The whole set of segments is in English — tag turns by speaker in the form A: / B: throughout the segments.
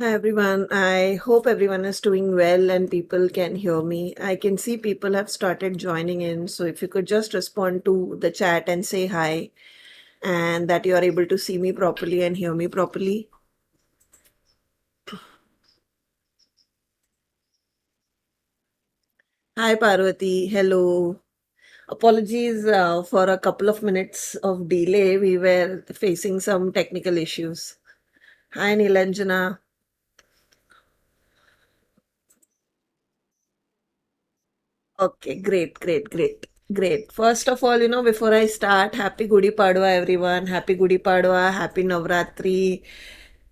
A: Hi everyone. I hope everyone is doing well and people can hear me. I can see people have started joining in. So if you could just respond to the chat and say hi and that you are able to see me properly and hear me properly. Hi Parvati. Hello. Apologies for a couple of minutes of delay. We were facing some technical issues. Hi Nilanjana. Okay, great. First of all, before I start, happy Gudi Padwa, everyone. Happy Gudi Padwa, happy Navratri,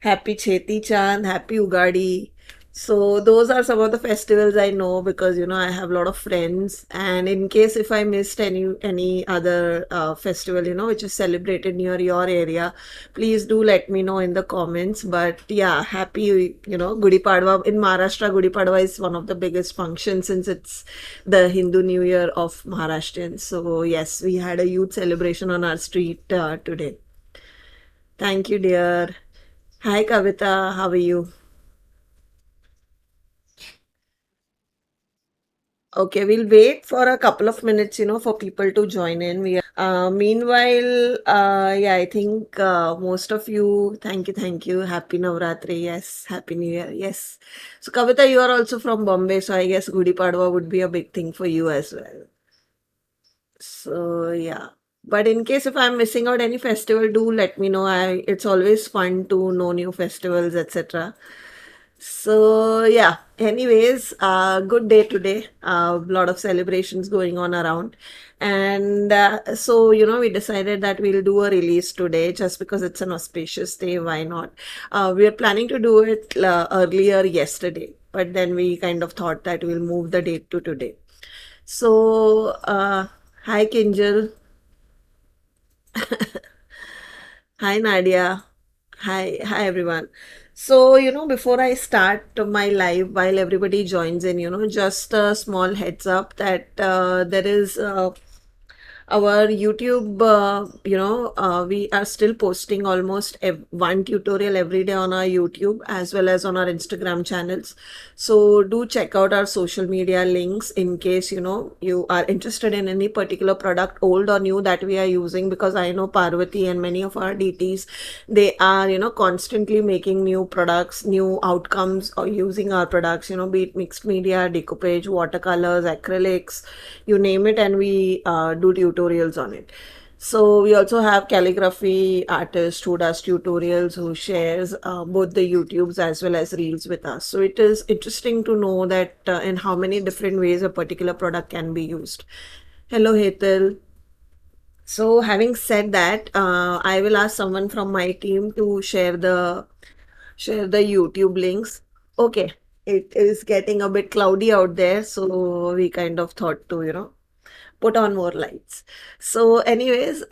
A: happy Cheti Chand, happy Ugadi. So those are some of the festivals I know because I have a lot of friends. And in case if I missed any other festival which is celebrated near your area, please do let me know in the comments. But yeah, happy Gudi Padwa in Maharashtra. Gudi Padwa is one of the biggest functions since it's the Hindu New Year of Maharashtrians. So yes, we had a huge celebration on our street today. Thank you, dear. Hi, Kavita. How are you? Okay, we'll wait for a couple of minutes, for people to join in. Meanwhile, yeah, I think most of you, thank you. Happy Navratri. Yes, Happy New Year. Yes. So, Kavita, you are also from Bombay, so I guess Gudi Padwa would be a big thing for you as well. So, yeah. But in case if I'm missing out any festival, do let me know. It's always fun to know new festivals, etc. So yeah, anyways, good day today. A lot of celebrations going on around. And so, we decided that we'll do a release today just because it's an auspicious day. Why not? We are planning to do it earlier yesterday, but then we kind of thought that we'll move the date to today. So, hi Kinjal. Hi Nadia. Hi everyone. So, before I start my live, while everybody joins in, just a small heads up that there is our YouTube, we are still posting almost one tutorial every day on our YouTube as well as on our Instagram channels. So do check out our social media links in case, you are interested in any particular product, old or new, that we are using, because I know Parvati and many of our DTs, they are, constantly making new products, new outcomes, or using our products, be it mixed media, decoupage, watercolors, acrylics, you name it, and we do tutorials on it. So we also have calligraphy artist who does tutorials, who shares both the YouTubes as well as reels with us. So it is interesting to know that in how many different ways a particular product can be used. Hello, Hetal. So having said that, I will ask someone from my team to share the YouTube links. Okay, it is getting a bit cloudy out there, so we kind of thought to, put on more lights. So, anyways,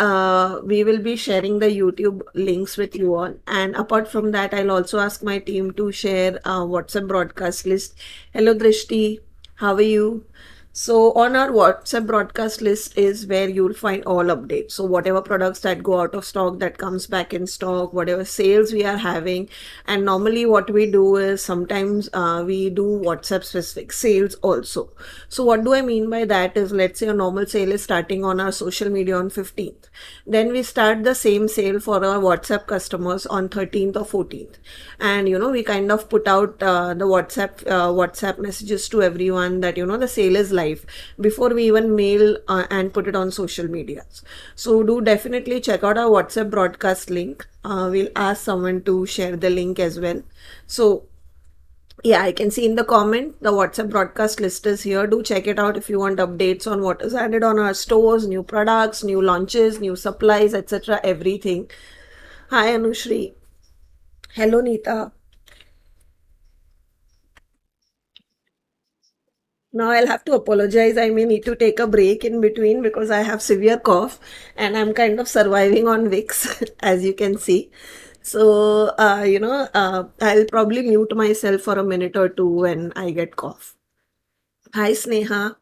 A: we will be sharing the YouTube links with you all. And apart from that, I'll also ask my team to share a WhatsApp broadcast list. Hello, Drishti. How are you? So on our WhatsApp broadcast list is where you'll find all updates. So whatever products that go out of stock, that comes back in stock, whatever sales we are having. And normally what we do is sometimes we do WhatsApp specific sales also. So what do I mean by that is, let's say a normal sale is starting on our social media on 15th. Then we start the same sale for our WhatsApp customers on 13th or 14th. And we kind of put out the WhatsApp messages to everyone that the sale is live before we even mail and put it on social media. So do definitely check out our WhatsApp broadcast link. We'll ask someone to share the link as well. So yeah, I can see in the comment the WhatsApp broadcast list is here. Do check it out if you want updates on what is added on our stores, new products, new launches, new supplies, etc. Everything. Hi Anushri. Hello Neeta. Now I'll have to apologize. I may need to take a break in between because I have severe cough and I'm kind of surviving on Vicks, as you can see. So, I'll probably mute myself for a minute or two when I get cough. Hi, Sneha.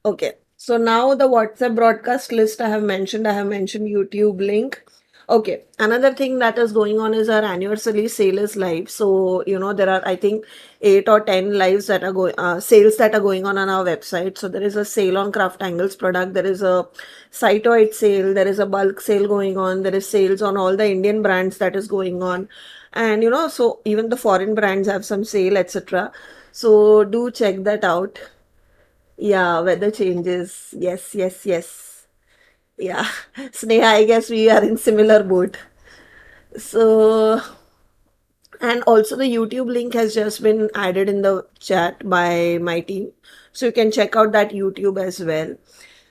A: Okay. So now the WhatsApp broadcast list I have mentioned YouTube link. Okay. Another thing that is going on is our anniversary sale is live. So, there are, I think, 8 or 10 lives that are going, sales that are going on our website. So, there is a sale on CrafTangles product. There is a site-wide sale. There is a bulk sale going on. There is sales on all the Indian brands that is going on. And, so even the foreign brands have some sale, etc. So, do check that out. Yeah, weather changes. Yes, yes, yes. Yeah. Sneha, I guess we are in similar boat. So, and also the YouTube link has just been added in the chat by my team. So you can check out that YouTube as well.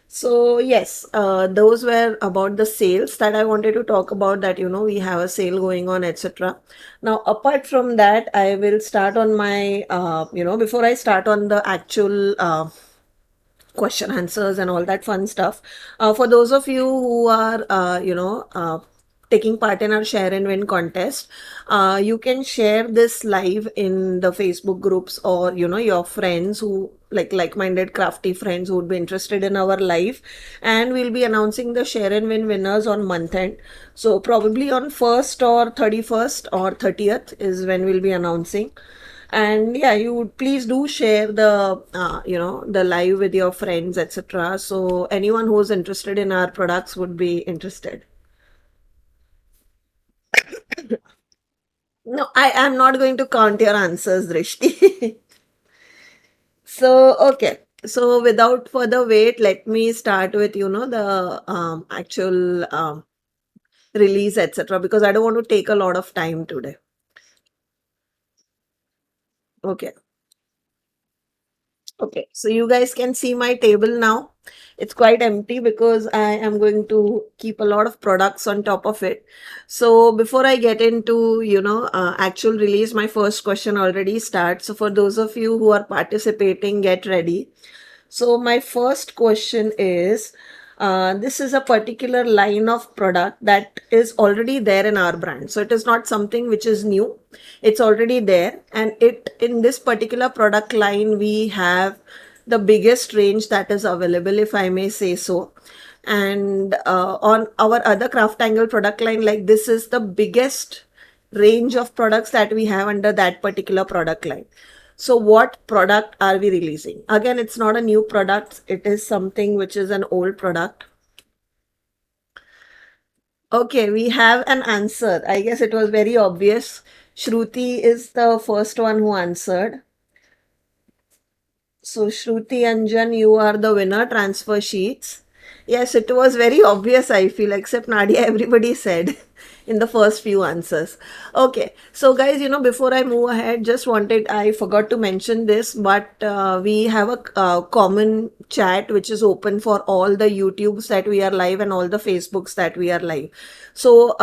A: So yes, those were about the sales that I wanted to talk about, that, we have a sale going on, etc. Now, apart from that, I will start on my, before I start on the actual question answers and all that fun stuff. For those of you who are, taking part in our share and win contest, you can share this live in the Facebook groups, or your friends who like-minded crafty friends who would be interested in our live, and we'll be announcing the share and win winners on month end. So probably on 1st or 31st or 30th is when we'll be announcing. And yeah, you would please do share the the live with your friends, etc. So anyone who's interested in our products would be interested. No, I am not going to count your answers, Drishti. So okay, so without further wait, let me start with the actual release, etc., because I don't want to take a lot of time today. Okay. Okay, so you guys can see my table now. It's quite empty because I am going to keep a lot of products on top of it. So before I get into, actual release, my first question already starts. So for those of you who are participating, get ready. So my first question is, this is a particular line of product that is already there in our brand. So it is not something which is new. It's already there. And in this particular product line, we have the biggest range that is available, if I may say so. And on our other CraftAngle product line, like, this is the biggest range of products that we have under that particular product line. So what product are we releasing? Again, it's not a new product. It is something which is an old product. Okay, we have an answer. I guess it was very obvious. Shruti is the first one who answered. So, Shruti Anjan, you are the winner. Transfer sheets. Yes, it was very obvious, I feel, except Nadia, everybody said in the first few answers. Okay, so guys, before I move ahead, I forgot to mention this, but we have a common chat which is open for all the YouTubes that we are live and all the Facebooks that we are live. So,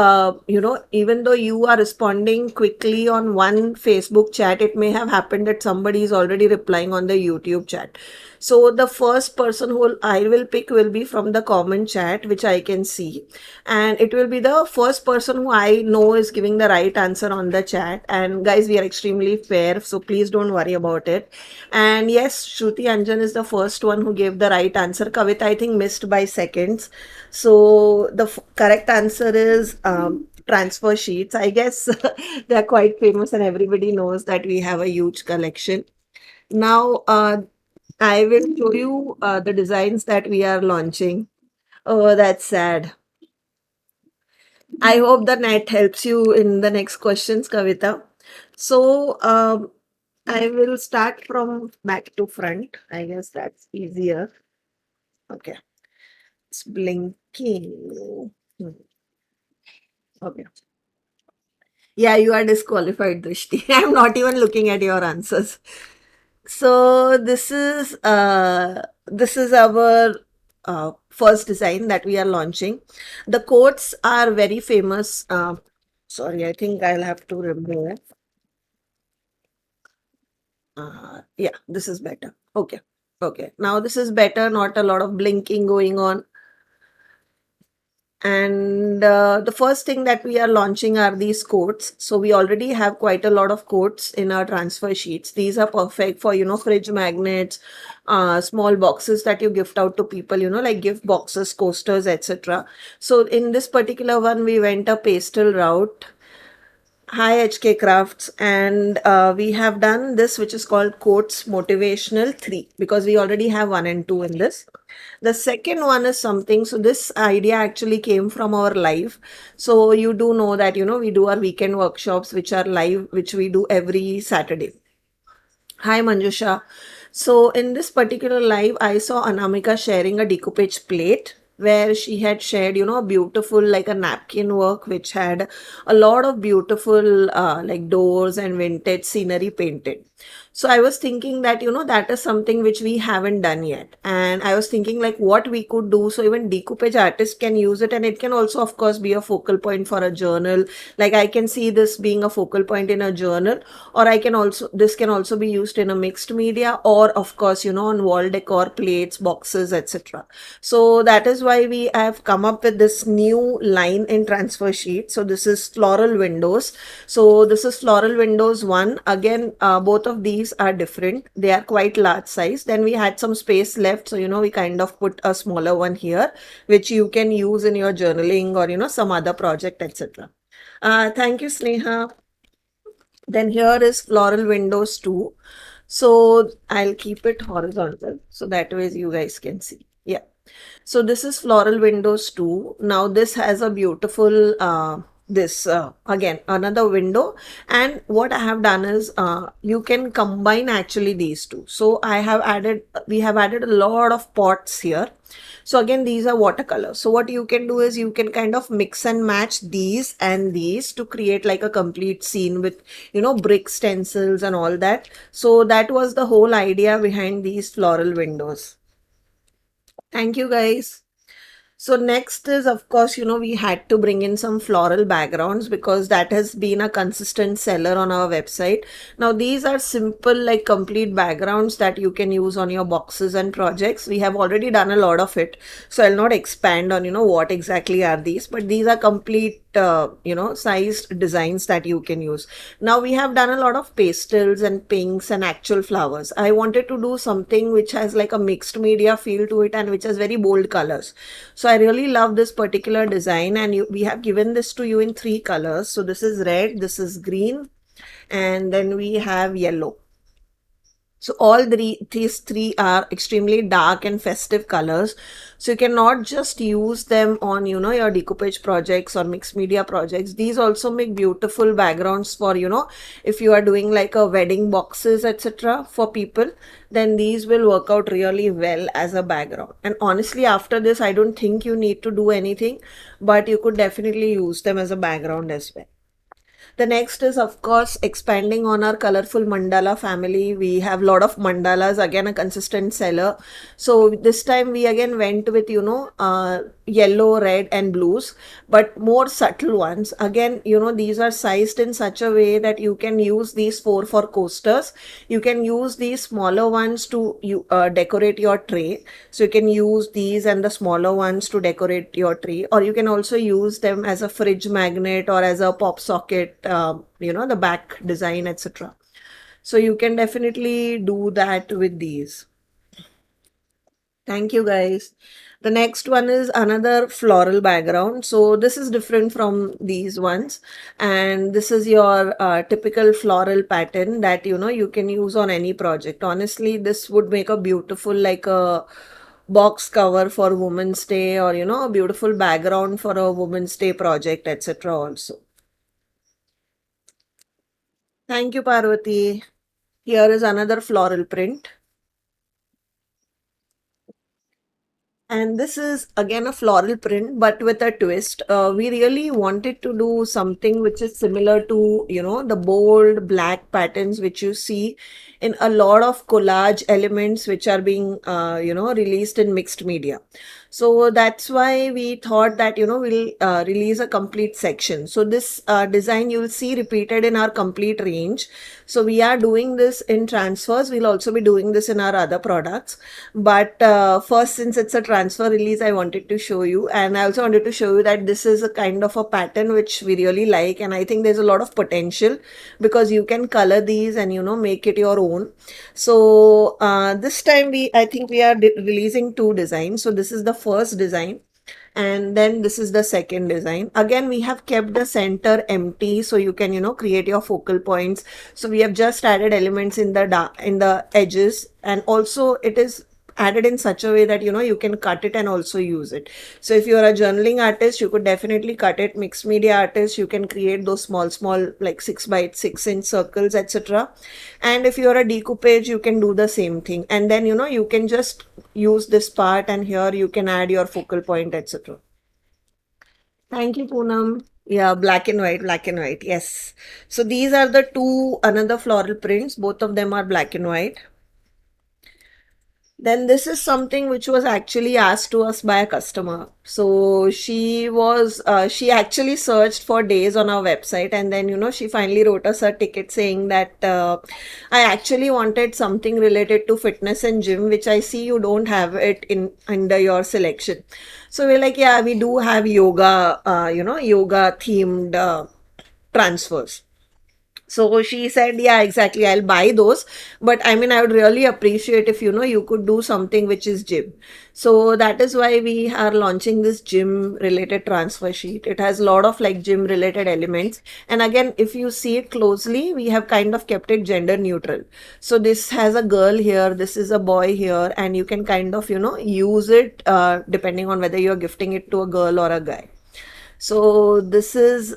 A: even though you are responding quickly on one Facebook chat, it may have happened that somebody is already replying on the YouTube chat. So the first person who I will pick will be from the comment chat, which I can see. And it will be the first person who I know is giving the right answer on the chat. And guys, we are extremely fair, so please don't worry about it. And yes, Shruti Anjan is the first one who gave the right answer. Kavita, I think, missed by seconds. So the correct answer is transfer sheets. I guess they are quite famous and everybody knows that we have a huge collection. Now, I will show you the designs that we are launching. Oh, that's sad. I hope the net helps you in the next questions, Kavita. So, I will start from back to front. I guess that's easier. Okay, it's blinking. Hmm, okay. Yeah, you are disqualified, Drishti. I'm not even looking at your answers. So this is our first design that we are launching. The quotes are very famous. Sorry, I think I'll have to remove. Yeah, this is better. Okay, okay. Now this is better. Not a lot of blinking going on. And the first thing that we are launching are these quotes. So we already have quite a lot of quotes in our transfer sheets. These are perfect for, fridge magnets, small boxes that you gift out to people, like gift boxes, coasters, etc. So in this particular one, we went a pastel route. Hi HK Crafts, and we have done this, which is called Quotes Motivational 3, because we already have 1 and 2 in this. The second one is something, so this idea actually came from our live. So you do know that, we do our weekend workshops, which are live, which we do every Saturday. Hi Manjusha. So in this particular live, I saw Anamika sharing a decoupage plate where she had shared, a beautiful like a napkin work which had a lot of beautiful like doors and vintage scenery painted. So I was thinking that, that is something which we haven't done yet. And I was thinking like what we could do. So even decoupage artists can use it, and it can also, of course, be a focal point for a journal. Like I can see this being a focal point in a journal, or this can also be used in a mixed media, or of course, on wall decor, plates, boxes, etc. So that is why we have come up with this new line in transfer sheet. So this is floral windows. So this is floral windows 1. Again, both of these are different. They are quite large size. Then we had some space left. So, we kind of put a smaller one here, which you can use in your journaling or, some other project, etc. Thank you, Sneha. Then here is floral windows 2. So I'll keep it horizontal so that way you guys can see. Yeah. So this is floral windows 2. Now this has a beautiful this again another window, and what I have done is you can combine actually these two. So we have added a lot of pots here. So again, these are watercolors. So what you can do is you can kind of mix and match these and these to create like a complete scene with, brick stencils and all that. So that was the whole idea behind these floral windows. Thank you guys. So next is, of course, we had to bring in some floral backgrounds because that has been a consistent seller on our website. Now, these are simple, like complete backgrounds that you can use on your boxes and projects. We have already done a lot of it. So I'll not expand on, what exactly are these, but these are complete sized designs that you can use. Now we have done a lot of pastels and pinks and actual flowers. I wanted to do something which has like a mixed media feel to it and which has very bold colors. So I really love this particular design, and we have given this to you in 3 colors. So this is red, this is green, and then we have yellow. So these three are extremely dark and festive colors. So you cannot just use them on, your decoupage projects or mixed media projects. These also make beautiful backgrounds for, if you are doing like a wedding boxes, etc. for people, then these will work out really well as a background. And honestly, after this, I don't think you need to do anything, but you could definitely use them as a background as well. The next is, of course, expanding on our colorful mandala family. We have a lot of mandalas, again, a consistent seller. So this time we again went with, yellow, red and blues, but more subtle ones. Again, these are sized in such a way that you can use these 4 for coasters. You can use these smaller ones to decorate your tray. So you can use these and the smaller ones to decorate your tree, or you can also use them as a fridge magnet or as a pop socket, the back design, etc. So you can definitely do that with these. Thank you guys. The next one is another floral background. So this is different from these ones. And this is your typical floral pattern that, you can use on any project. Honestly, this would make a beautiful, like a box cover for Women's Day, or, a beautiful background for a Women's Day project, etc. also. Thank you, Parvati. Here is another floral print. And this is again a floral print, but with a twist. We really wanted to do something which is similar to, the bold black patterns which you see in a lot of collage elements which are being, released in mixed media. So that's why we thought that, we'll release a complete section. So this design you will see repeated in our complete range. So we are doing this in transfers. We'll also be doing this in our other products. But first, since it's a transfer release, I wanted to show you. And I also wanted to show you that this is a kind of a pattern which we really like. And I think there's a lot of potential because you can color these and, make it your own. So this time I think we are releasing two designs. So this is the first design, and then this is the second design. Again, we have kept the center empty so you can, create your focal points. So we have just added elements in the in the edges, and also it is added in such a way that, you can cut it and also use it. So if you're a journaling artist, you could definitely cut it. Mixed media artist, you can create those small like 6 by 6 inch circles, etc. And if you're a decoupage, you can do the same thing, and then, you can just use this part, and here you can add your focal point, etc. Thank you, Poonam. Yeah, black and white, black and white. Yes. So these are the two another floral prints. Both of them are black and white. Then this is something which was actually asked to us by a customer. So she actually searched for days on our website, and then, she finally wrote us a ticket saying that I actually wanted something related to fitness and gym, which I see you don't have it in under your selection. So we're like, yeah, we do have yoga, yoga themed transfers. So she said, yeah, exactly, I'll buy those. But I mean, I would really appreciate if, you could do something which is gym. So that is why we are launching this gym related transfer sheet. It has a lot of like gym related elements. And again, if you see it closely, we have kind of kept it gender neutral. So this has a girl here, this is a boy here, and you can kind of, use it depending on whether you're gifting it to a girl or a guy. So this is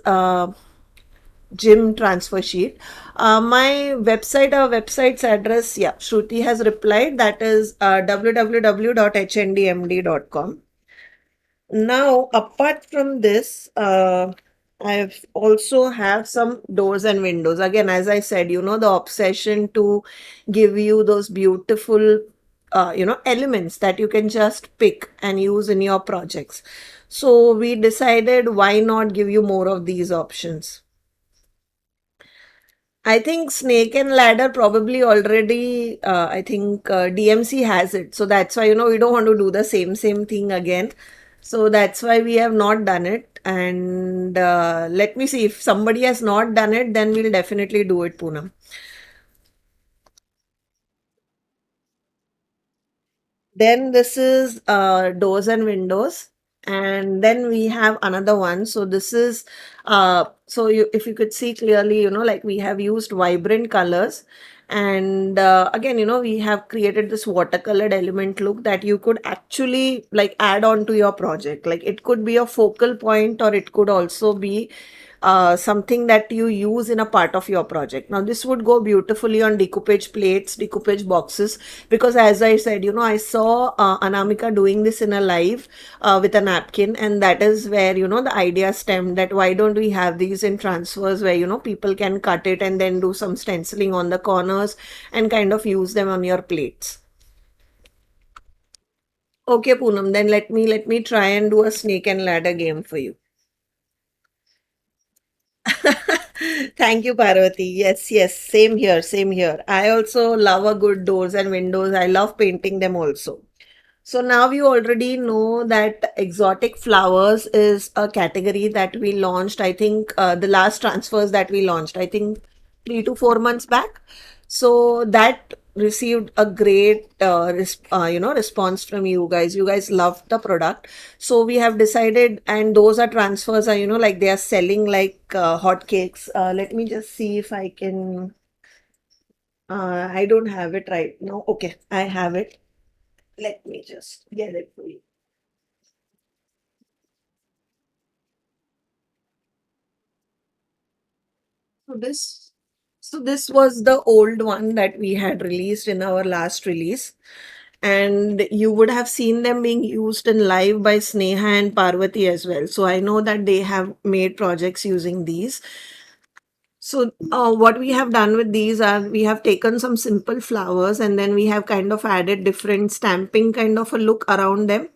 A: gym transfer sheet. My website, our website's address, yeah, Shruti has replied, that is www.hnDMD.com. Now, apart from this, I also have some doors and windows. Again, as I said, the obsession to give you those beautiful, elements that you can just pick and use in your projects. So we decided, why not give you more of these options? I think Snake and Ladder probably already, I think DMC has it. So that's why, we don't want to do the same thing again. So that's why we have not done it. And let me see, if somebody has not done it, then we'll definitely do it, Poonam. Then this is doors and windows. And then we have another one. So this is, if you could see clearly, like we have used vibrant colors. And again, we have created this watercolored element look that you could actually like add on to your project. Like it could be a focal point, or it could also be something that you use in a part of your project. Now, this would go beautifully on decoupage plates, decoupage boxes, because as I said, I saw Anamika doing this in a live with a napkin, and that is where, the idea stemmed, that why don't we have these in transfers where, people can cut it and then do some stenciling on the corners and kind of use them on your plates. Okay, Poonam, then let me try and do a snake and ladder game for you. Thank you, Parvati. Yes, yes, same here, same here. I also love a good doors and windows. I love painting them also. So now you already know that exotic flowers is a category that we launched. I think the last transfers that we launched, I think 3 to 4 months back. So that received a great response from you guys. You guys loved the product. So we have decided, and those are transfers are, like they are selling like hotcakes. Let me just see if I can. I don't have it right now. Okay, I have it. Let me just get it for you. So this, so this was the old one that we had released in our last release, and you would have seen them being used in live by Sneha and Parvati as well. So I know that they have made projects using these. So what we have done with these are, we have taken some simple flowers, and then we have kind of added different stamping kind of a look around them.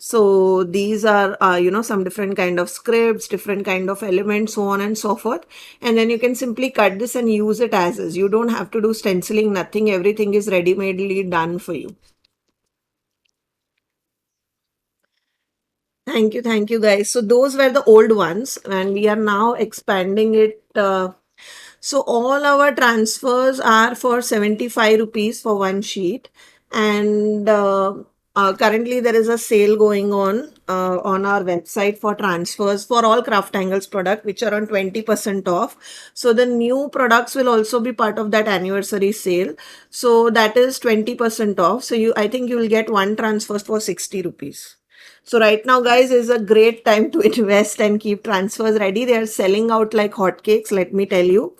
A: So these are, some different kind of scripts, different kind of elements, so on and so forth. And then you can simply cut this and use it as is. You don't have to do stenciling, nothing. Everything is ready-madely done for you. Thank you guys. So those were the old ones, and we are now expanding it. So all our transfers are for 75 rupees for one sheet. And currently there is a sale going on our website for transfers for all CrafTangles product, which are on 20% off. So the new products will also be part of that anniversary sale. So that is 20% off. So I think you will get one transfer for 60 rupees. So right now, guys, is a great time to invest and keep transfers ready. They are selling out like hotcakes, let me tell you.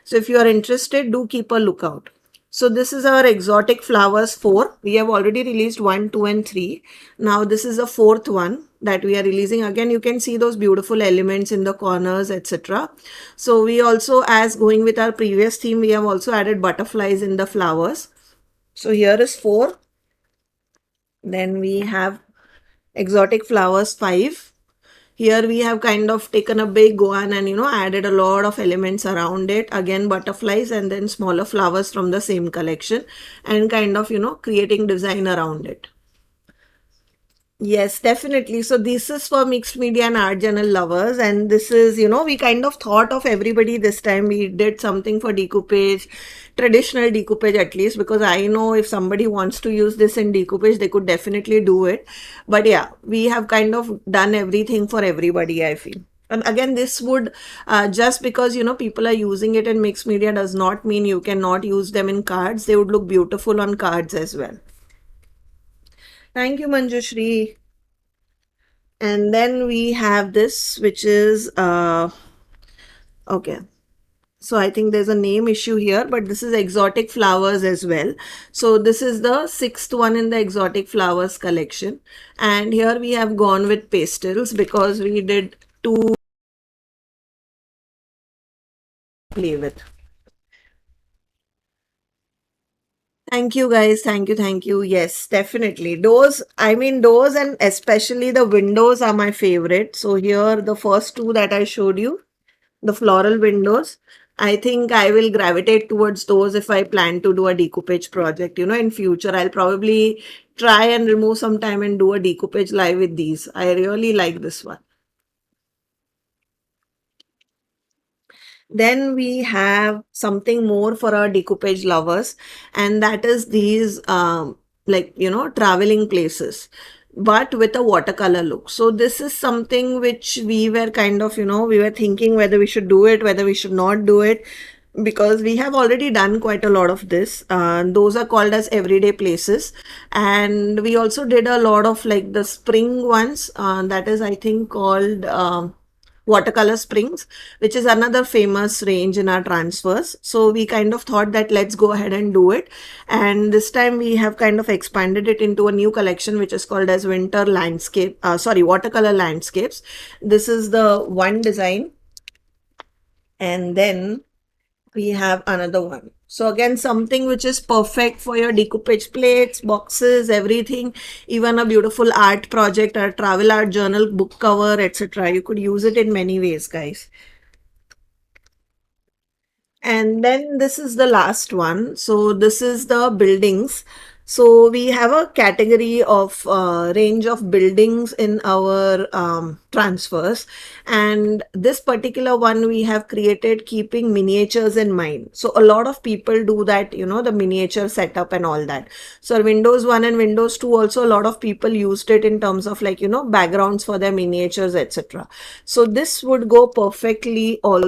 A: So if you are interested, do keep a lookout. So this is our exotic flowers 4. We have already released 1, 2 and 3. Now this is the 4th one that we are releasing. Again, you can see those beautiful elements in the corners, etc. So we also, as going with our previous theme, we have also added butterflies in the flowers. So here is 4. Then we have exotic flowers 5. Here we have kind of taken a big one and added a lot of elements around it. Again, butterflies and then smaller flowers from the same collection, and kind of creating design around it. Yes, definitely. So this is for mixed media and art journal lovers. And this is, we kind of thought of everybody this time. We did something for decoupage, traditional decoupage at least, because I know if somebody wants to use this in decoupage, they could definitely do it. But yeah, we have kind of done everything for everybody, I feel. And again, this would, just because, people are using it in mixed media does not mean you cannot use them in cards. They would look beautiful on cards as well. Thank you, Manjushri. And then we have this, which is, okay. So I think there's a name issue here, but this is exotic flowers as well. So this is the 6th one in the exotic flowers collection. And here we have gone with pastels because we did 2 play with. Thank you guys. Thank you. Yes, definitely. Those, I mean, those and especially the windows are my favorite. So here, the first 2 that I showed you, the floral windows, I think I will gravitate towards those if I plan to do a decoupage project. In future, I'll probably try and remove some time and do a decoupage live with these. I really like this one. Then we have something more for our decoupage lovers, and that is these traveling places, but with a watercolor look. So this is something which we were kind of, we were thinking whether we should do it, whether we should not do it, because we have already done quite a lot of this. Those are called as everyday places. And we also did a lot of like the spring ones, that is I think called watercolor springs, which is another famous range in our transfers. So we kind of thought that let's go ahead and do it. And this time we have kind of expanded it into a new collection, which is called as winter landscape, watercolor landscapes. This is the one design. And then we have another one. So again, something which is perfect for your decoupage plates, boxes, everything, even a beautiful art project or travel art journal, book cover, etc. You could use it in many ways, guys. And then this is the last one. So this is the buildings. So we have a category of range of buildings in our transfers, and this particular one we have created keeping miniatures in mind. So a lot of people do that, the miniature setup and all that. So Windows 1 and Windows 2 also a lot of people used it in terms of like, backgrounds for their miniatures, etc. So this would go perfectly all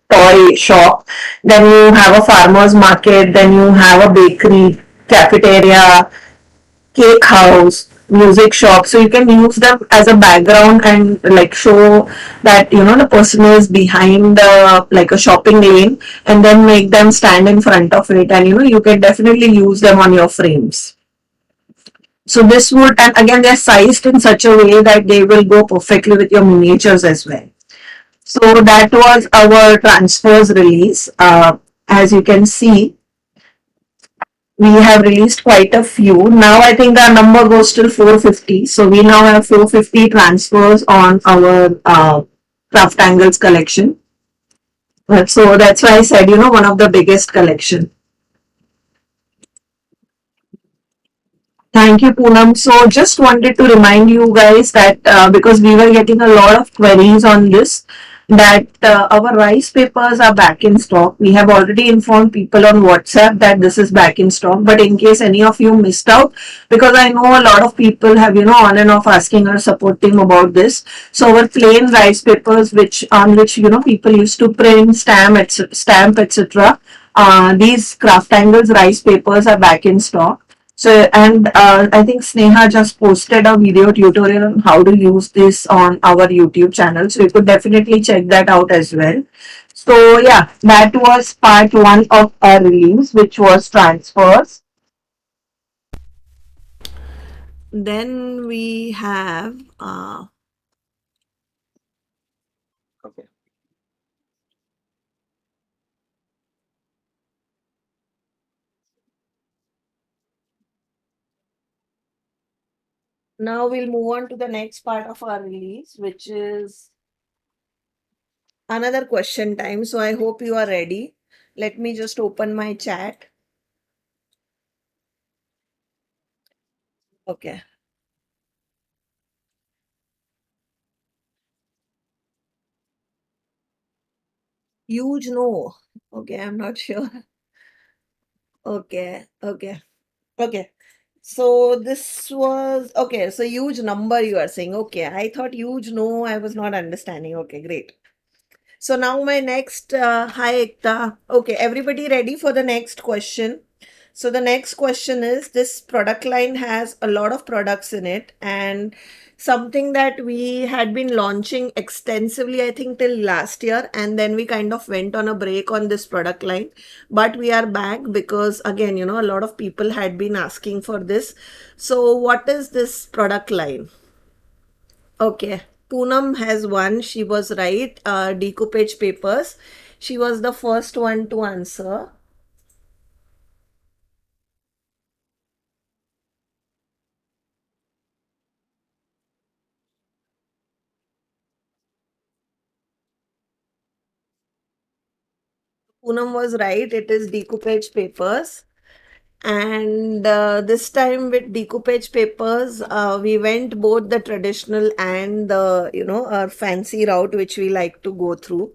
A: toy shop, then you have a farmer's market, then you have a bakery, cafeteria, cake house, music shop. So you can use them as a background and like show that the person is behind like a shopping lane, and then make them stand in front of it, and you can definitely use them on your frames. So this would, and again they're sized in such a way that they will go perfectly with your miniatures as well. So that was our transfers release. As you can see, we have released quite a few. Now I think our number goes till 450. So we now have 450 transfers on our CrafTangles collection. So that's why I said, one of the biggest collection. Thank you, Poonam. So just wanted to remind you guys that because we were getting a lot of queries on this, that our rice papers are back in stock. We have already informed people on WhatsApp that this is back in stock. But in case any of you missed out, because I know a lot of people have, on and off asking our support team about this. So our plain rice papers, which on which people used to print, stamp, etc. These CraftAngles rice papers are back in stock. So, and I think Sneha just posted a video tutorial on how to use this on our YouTube channel. So, you could definitely check that out as well. So, yeah, that was part one of our release, which was transfers. Then we have, okay. Now we'll move on to the next part of our release, which is another question time. So, I hope you are ready. Let me just open my chat. Okay. Huge no. Okay, I'm not sure. Okay, okay, okay. So this was okay. So huge number you are saying. Okay, I thought huge no, I was not understanding. Okay, great. So now my next, hi Ekta. Okay, everybody ready for the next question? So the next question is, this product line has a lot of products in it, and something that we had been launching extensively, I think till last year, and then we kind of went on a break on this product line, but we are back because again, a lot of people had been asking for this. So what is this product line? Okay. Poonam has one. She was right. Decoupage papers. She was the first one to answer. Poonam was right. It is decoupage papers. And this time with decoupage papers, we went both the traditional and the, our fancy route, which we like to go through.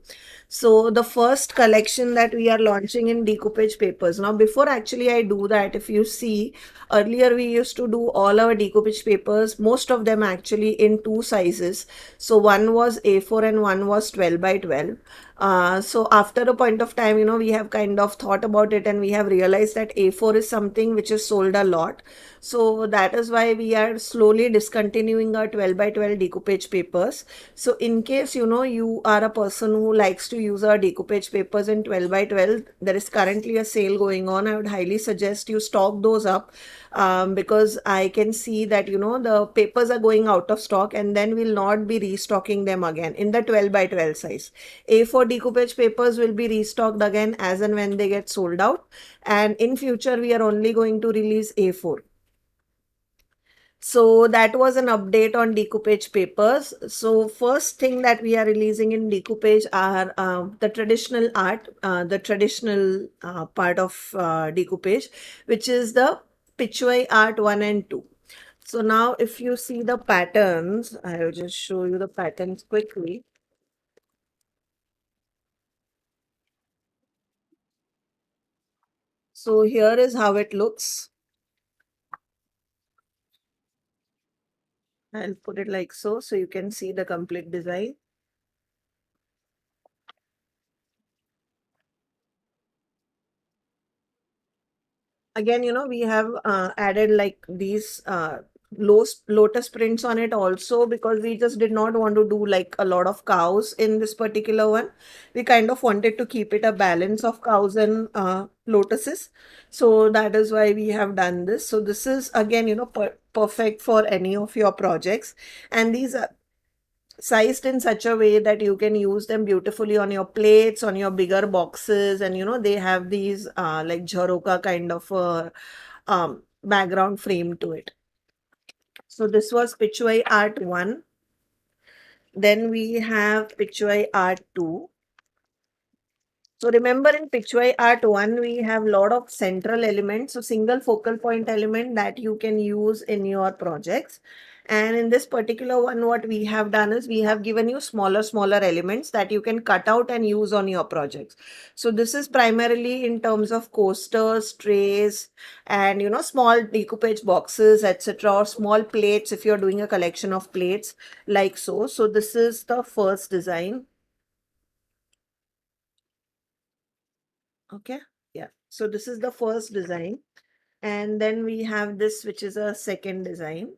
A: So the first collection that we are launching in decoupage papers. Now, before actually I do that, if you see, earlier we used to do all our decoupage papers, most of them actually in two sizes. So one was A4 and one was 12 by 12. So after a point of time, we have kind of thought about it and we have realized that A4 is something which is sold a lot. So that is why we are slowly discontinuing our 12 by 12 decoupage papers. So in case, you are a person who likes to use our decoupage papers in 12 by 12, there is currently a sale going on. I would highly suggest you stock those up, because I can see that, the papers are going out of stock and then we'll not be restocking them again in the 12 by 12 size. A4 decoupage papers will be restocked again as and when they get sold out. And in future, we are only going to release A4. So that was an update on decoupage papers. So first thing that we are releasing in decoupage are the traditional art, the traditional part of decoupage, which is the Pitchway art 1 and 2. So now if you see the patterns, I will just show you the patterns quickly. So here is how it looks. I'll put it like so you can see the complete design. Again, we have added like these lotus prints on it also, because we just did not want to do like a lot of cows in this particular one. We kind of wanted to keep it a balance of cows and lotuses. So that is why we have done this. So this is again, perfect for any of your projects. And these are sized in such a way that you can use them beautifully on your plates, on your bigger boxes, and they have these like jharoka kind of background frame to it. So this was Pichwai Art 1. Then we have Pichwai Art 2. So remember in Pitchway Art 1, we have lot of central elements, so single focal point element that you can use in your projects. And in this particular one, what we have done is we have given you smaller elements that you can cut out and use on your projects. So this is primarily in terms of coasters, trays, and small decoupage boxes, etc., or small plates if you're doing a collection of plates like so. So this is the first design. Okay. Yeah. So this is the first design. And then we have this, which is a second design.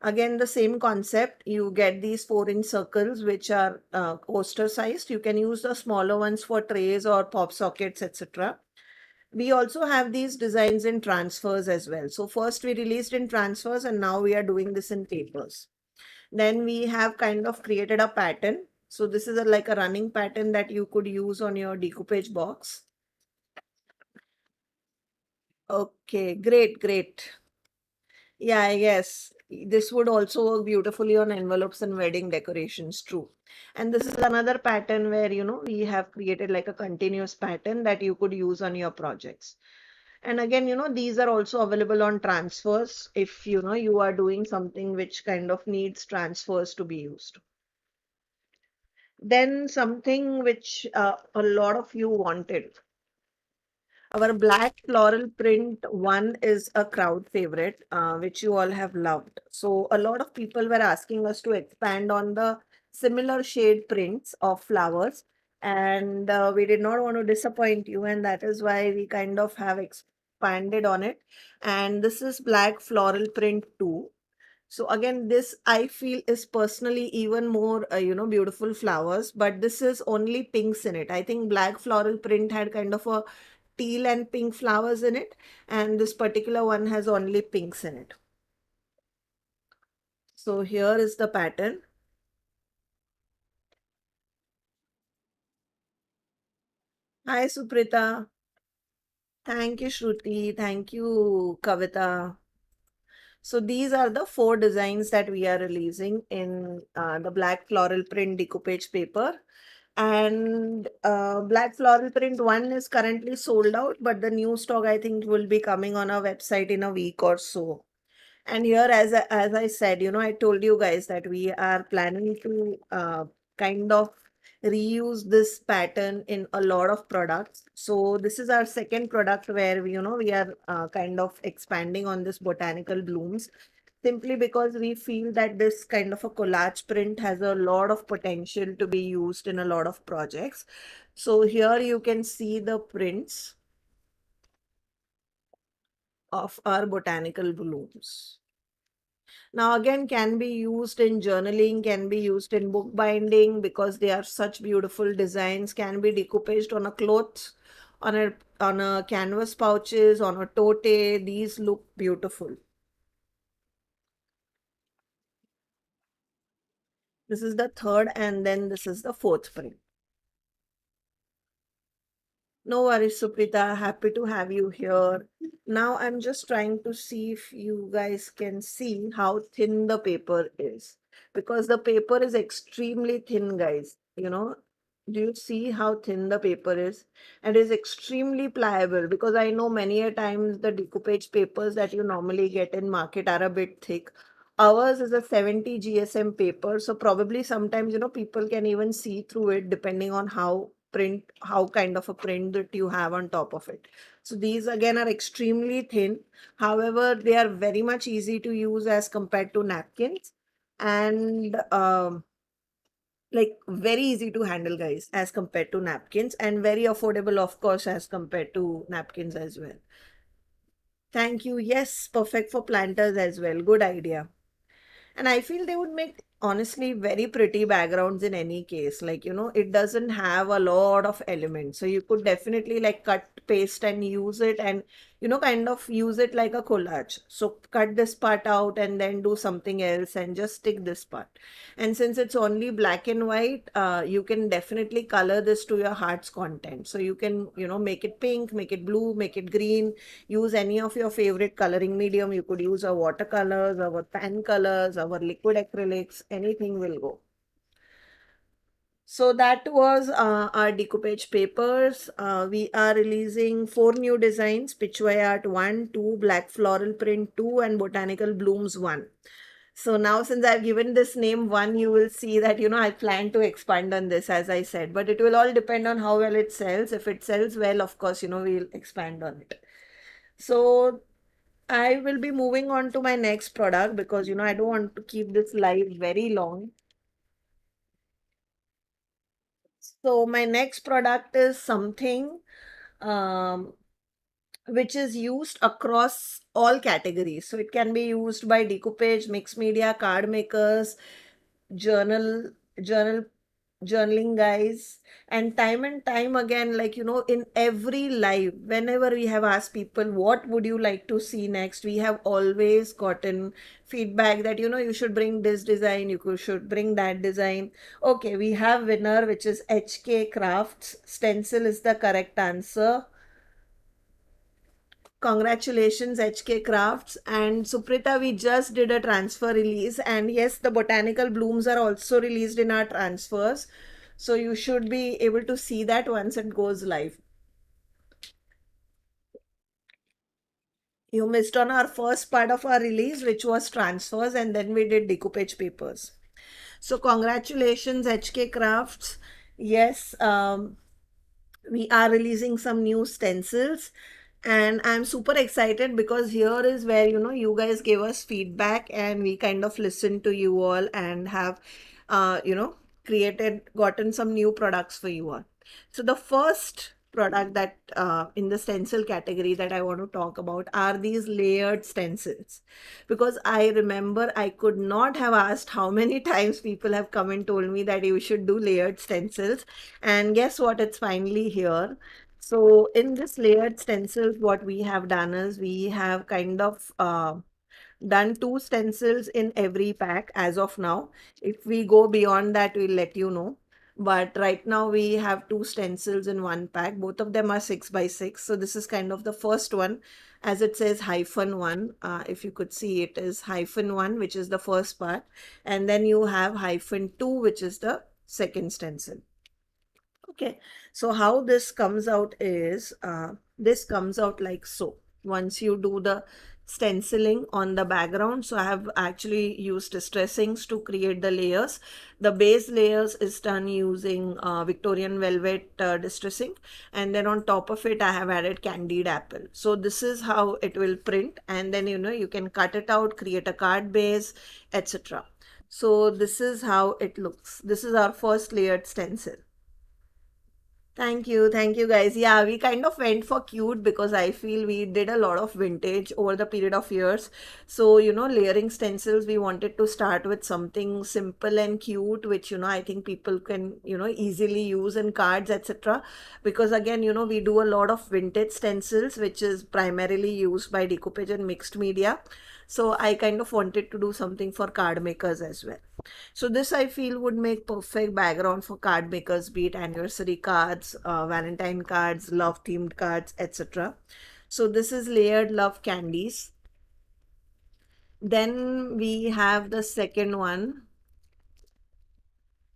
A: Again, the same concept. You get these 4-inch circles, which are coaster sized. You can use the smaller ones for trays or pop sockets, etc. We also have these designs in transfers as well. So first we released in transfers, and now we are doing this in papers. Then we have kind of created a pattern. So this is like a running pattern that you could use on your decoupage box. Okay, great, great. Yeah, I guess this would also work beautifully on envelopes and wedding decorations, true. And this is another pattern where, we have created like a continuous pattern that you could use on your projects. And again, these are also available on transfers if, you are doing something which kind of needs transfers to be used. Then something which a lot of you wanted. Our black floral print one is a crowd favorite, which you all have loved. So a lot of people were asking us to expand on the similar shade prints of flowers, and we did not want to disappoint you, and that is why we kind of have expanded on it. And this is black floral print 2. So again, this I feel is personally even more, beautiful flowers, but this is only pinks in it. I think black floral print had kind of a teal and pink flowers in it, and this particular one has only pinks in it. So here is the pattern. Hi Suprita. Thank you Shruti. Thank you Kavita. So these are the 4 designs that we are releasing in the black floral print decoupage paper. And black floral print 1 is currently sold out, but the new stock I think will be coming on our website in a week or so. And here, as I said, I told you guys that we are planning to kind of reuse this pattern in a lot of products. So this is our second product where we are kind of expanding on this botanical blooms, simply because we feel that this kind of a collage print has a lot of potential to be used in a lot of projects. So here you can see the prints of our botanical blooms. Now again, can be used in journaling, can be used in bookbinding because they are such beautiful designs, can be decoupaged on a cloth, on a canvas pouches, on a tote. These look beautiful. This is the third, and then this is the fourth print. No worries, Suprita. Happy to have you here. Now I'm just trying to see if you guys can see how thin the paper is. Because the paper is extremely thin, guys. Do you see how thin the paper is? And it is extremely pliable because I know many a times the decoupage papers that you normally get in market are a bit thick. Ours is a 70 GSM paper, so probably sometimes people can even see through it depending on how kind of a print that you have on top of it. So these again are extremely thin. However, they are very much easy to use as compared to napkins, and like very easy to handle, guys, as compared to napkins, and very affordable, of course, as compared to napkins as well. Thank you. Yes, perfect for planters as well. Good idea. And I feel they would make honestly very pretty backgrounds in any case. Like, it doesn't have a lot of elements. So you could definitely like cut, paste, and use it. And kind of use it like a collage. So cut this part out and then do something else and just stick this part. And since it's only black and white, you can definitely color this to your heart's content. So you can, make it pink, make it blue, make it green, use any of your favorite coloring medium. You could use our watercolors, our pan colors, our liquid acrylics, anything will go. So that was our decoupage papers. We are releasing four new designs: Pitchway Art 1, 2, Black Floral Print 2, and Botanical Blooms 1. So now, since I've given this name 1, you will see that, I plan to expand on this, as I said, but it will all depend on how well it sells. If it sells well, of course, we'll expand on it. So I will be moving on to my next product because, I don't want to keep this live very long. So my next product is something um, which is used across all categories. So it can be used by decoupage, mixed media, card makers, journal, journal journaling guys, and time again, like, in every live, whenever we have asked people what would you like to see next, we have always gotten feedback that, you should bring this design, should bring that design. Okay, we have winner, which is HK Crafts. Stencil is the correct answer. Congratulations, HK Crafts. And Suprita, we just did a transfer release. And yes, the botanical blooms are also released in our transfers. So you should be able to see that once it goes live. You missed on our first part of our release, which was transfers, and then we did decoupage papers. So congratulations, HK Crafts. Yes, we are releasing some new stencils, and I'm super excited because here is where, you guys gave us feedback and we kind of listened to you all and have gotten some new products for you all. So the first product that in the stencil category that I want to talk about are these layered stencils, because I remember I could not have asked how many times people have come and told me that you should do layered stencils, and guess what, it's finally here. So in this layered stencils, what we have done is we have kind of done two stencils in every pack as of now. If we go beyond that, we'll let you know. But right now we have two stencils in one pack. Both of them are 6 by 6. So this is kind of the first one, as it says -1. If you could see, it is -1, which is the first part. And then you have -2, which is the second stencil. Okay, so how this comes out is this comes out like so. Once you do the stenciling on the background, so I have actually used distressings to create the layers. The base layers is done using Victorian velvet distressing, and then on top of it I have added candied apple. So this is how it will print, and then you can cut it out, create a card base, etc. So this is how it looks. This is our first layered stencil. Thank you guys. Yeah, we kind of went for cute because I feel we did a lot of vintage over the period of years. So, layering stencils, we wanted to start with something simple and cute, which, I think people can, easily use in cards, etc. Because again, we do a lot of vintage stencils, which is primarily used by decoupage and mixed media. So I kind of wanted to do something for card makers as well. So this I feel would make perfect background for card makers, be it anniversary cards, Valentine cards, love themed cards, etc. So this is layered love candies. Then we have the second one.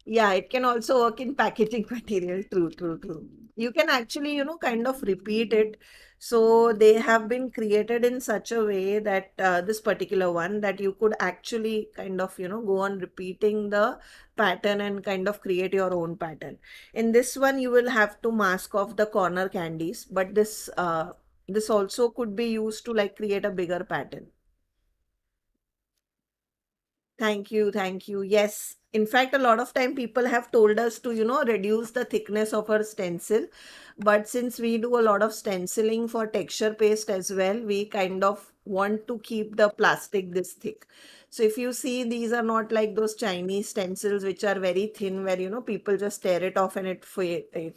A: Yeah, it can also work in packaging material. True, true, true. You can actually, kind of repeat it. So they have been created in such a way that this particular one, that you could actually kind of, go on repeating the pattern and kind of create your own pattern. In this one, you will have to mask off the corner candies, but this also could be used to like create a bigger pattern. Thank you, thank you. Yes, In fact, a lot of time people have told us to, reduce the thickness of our stencil. But since we do a lot of stenciling for texture paste as well, we kind of want to keep the plastic this thick. So if you see, these are not like those Chinese stencils which are very thin, where, people just tear it off and it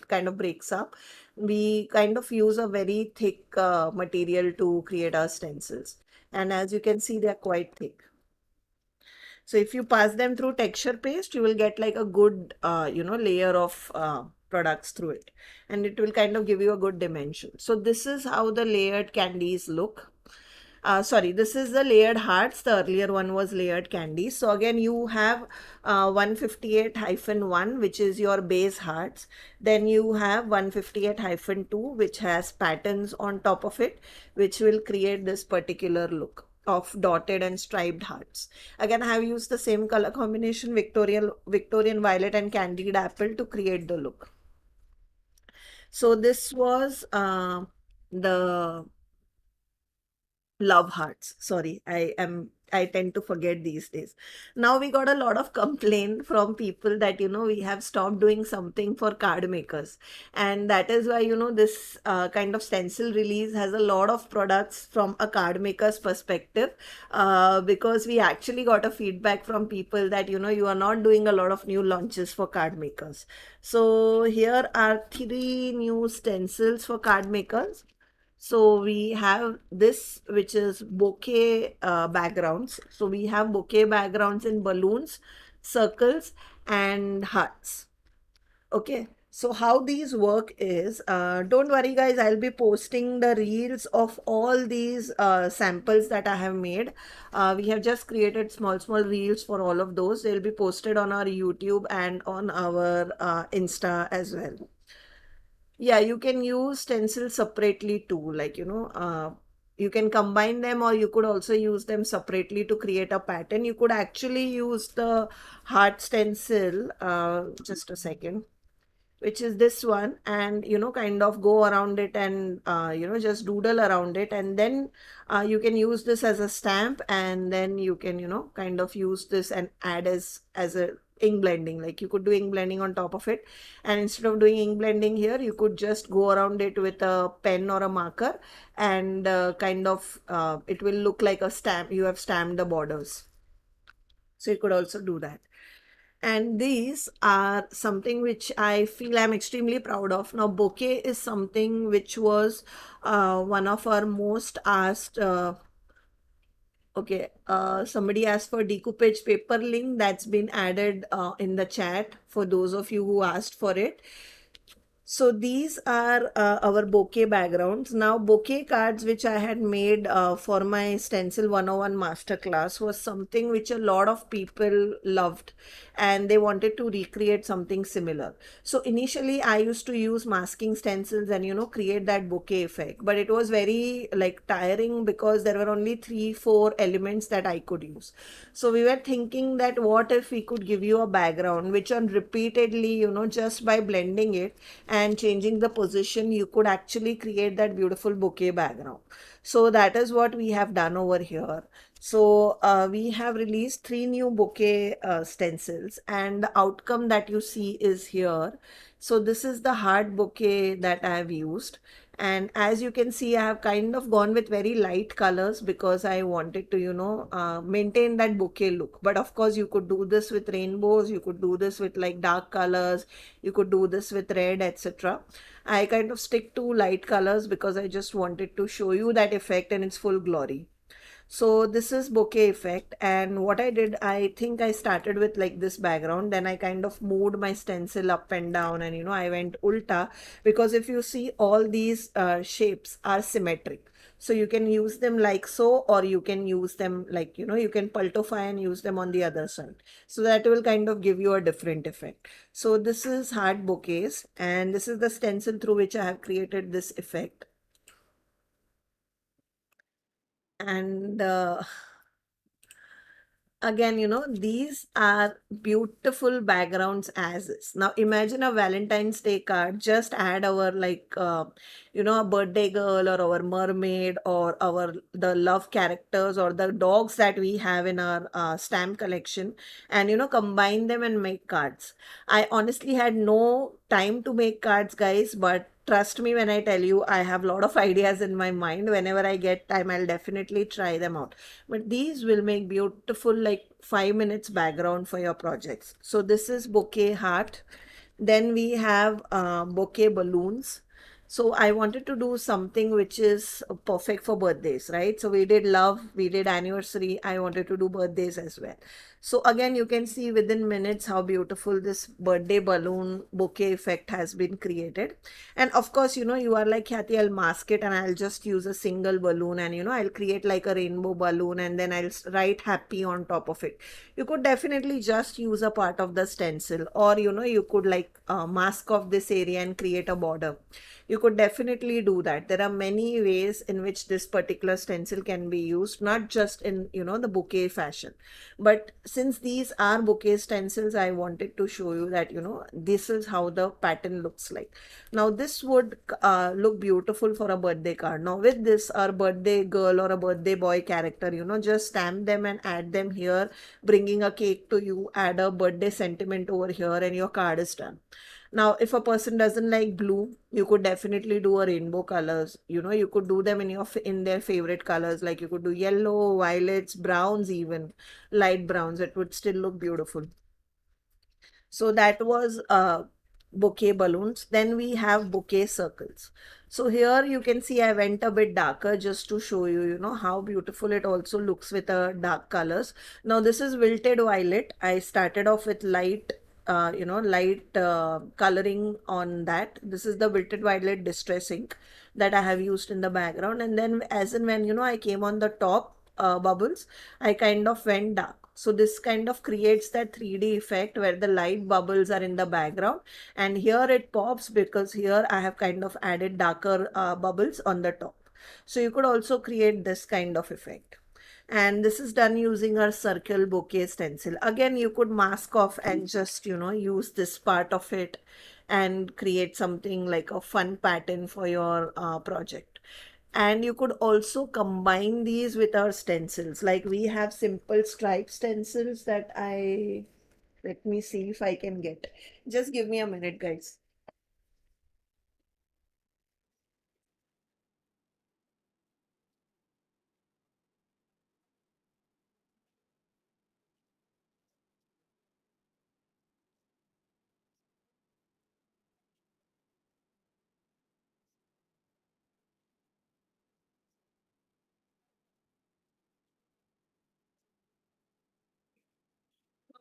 A: kind of breaks up. We kind of use a very thick material to create our stencils. And as you can see, they're quite thick. So if you pass them through texture paste, you will get like a good, layer of products through it. And it will kind of give you a good dimension. So this is how the layered candies look. Sorry, this is the layered hearts. The earlier one was layered candies. So again, you have 158-1, which is your base hearts. Then you have 158-2, which has patterns on top of it, which will create this particular look of dotted and striped hearts. Again, I have used the same color combination, Victorian violet and candied apple, to create the look. So this was the love hearts. Sorry, I tend to forget these days. Now we got a lot of complaint from people that, we have stopped doing something for card makers. And that is why, this kind of stencil release has a lot of products from a card maker's perspective, because we actually got a feedback from people that, you are not doing a lot of new launches for card makers. So here are three new stencils for card makers. So we have this, which is bouquet backgrounds. So we have bouquet backgrounds in balloons, circles, and hearts. Okay. So how these work is, don't worry guys, I'll be posting the reels of all these samples that I have made. We have just created small reels for all of those. They'll be posted on our YouTube and on our Insta as well. Yeah, you can use stencils separately too. Like, you can combine them, or you could also use them separately to create a pattern. You could actually use the heart stencil, just a second, which is this one, and kind of go around it and just doodle around it, and then you can use this as a stamp, and then you can kind of use this and add as a ink blending. Like, you could do ink blending on top of it, and instead of doing ink blending here, you could just go around it with a pen or a marker, and kind of it will look like a stamp. You have stamped the borders, so you could also do that. And these are something which I feel I'm extremely proud of. Now, bouquet is something which was one of our most asked. Okay, somebody asked for decoupage paper link. That's been added in the chat for those of you who asked for it. So these are our bouquet backgrounds. Now, bouquet cards which I had made for my Stencil 101 masterclass was something which a lot of people loved, and they wanted to recreate something similar. So initially I used to use masking stencils and create that bouquet effect, but it was very like tiring because there were only 3-4 elements that I could use. So we were thinking that what if we could give you a background which on repeatedly, just by blending it and changing the position, you could actually create that beautiful bouquet background. So that is what we have done over here. So we have released 3 new bouquet stencils, and the outcome that you see is here. So this is the hard bouquet that I have used. And as you can see, I have kind of gone with very light colors because I wanted to, maintain that bouquet look. But of course, you could do this with rainbows, you could do this with like dark colors, you could do this with red, etc. I kind of stick to light colors because I just wanted to show you that effect in its full glory. So this is bokeh effect, and what I did, I think I started with like this background, then I kind of moved my stencil up and down, and I went ulta, because if you see, all these shapes are symmetric. So you can use them like so, or you can use them like, you can pultify and use them on the other side. So that will kind of give you a different effect. So this is hard bouquets, and this is the stencil through which I have created this effect. And Again, these are beautiful backgrounds as is. Now imagine a Valentine's Day card. Just add our like a birthday girl or our mermaid or our the love characters or the dogs that we have in our stamp collection, and combine them and make cards. I honestly had no time to make cards, guys, but trust me when I tell you, I have a lot of ideas in my mind. Whenever I get time, I'll definitely try them out. But these will make beautiful, like 5 minutes background for your projects. So this is bouquet heart. Then we have bouquet balloons. So I wanted to do something which is perfect for birthdays, right? So we did love, we did anniversary. I wanted to do birthdays as well. So again, you can see within minutes how beautiful this birthday balloon bouquet effect has been created. And of course, you are like, Khyati, I'll mask it and I'll just use a single balloon, and I'll create like a rainbow balloon and then I'll write happy on top of it. You could definitely just use a part of the stencil, or you could like mask off this area and create a border. You could definitely do that. There are many ways in which this particular stencil can be used, not just in the bouquet fashion. But since these are bouquet stencils, I wanted to show you that this is how the pattern looks like. Now this would look beautiful for a birthday card. Now with this, our birthday girl or a birthday boy character, just stamp them and add them here, bringing a cake to you, add a birthday sentiment over here, and your card is done. Now, if a person doesn't like blue, you could definitely do a rainbow colors. You could do them in their favorite colors. Like you could do yellow, violets, browns, even light browns. It would still look beautiful. So that was bouquet balloons. Then we have bouquet circles. So here you can see I went a bit darker just to show you, how beautiful it also looks with dark colors. Now this is wilted violet. I started off with light coloring on that. This is the wilted violet distress ink that I have used in the background. And then as and when, I came on the top bubbles, I kind of went dark. So this kind of creates that 3D effect where the light bubbles are in the background, and here it pops because here I have kind of added darker bubbles on the top. So you could also create this kind of effect. And this is done using our circle bouquet stencil. Again, you could mask off and just, use this part of it and create something like a fun pattern for your project. And you could also combine these with our stencils. Like we have simple stripe stencils that let me see if I can get. Just give me a minute, guys.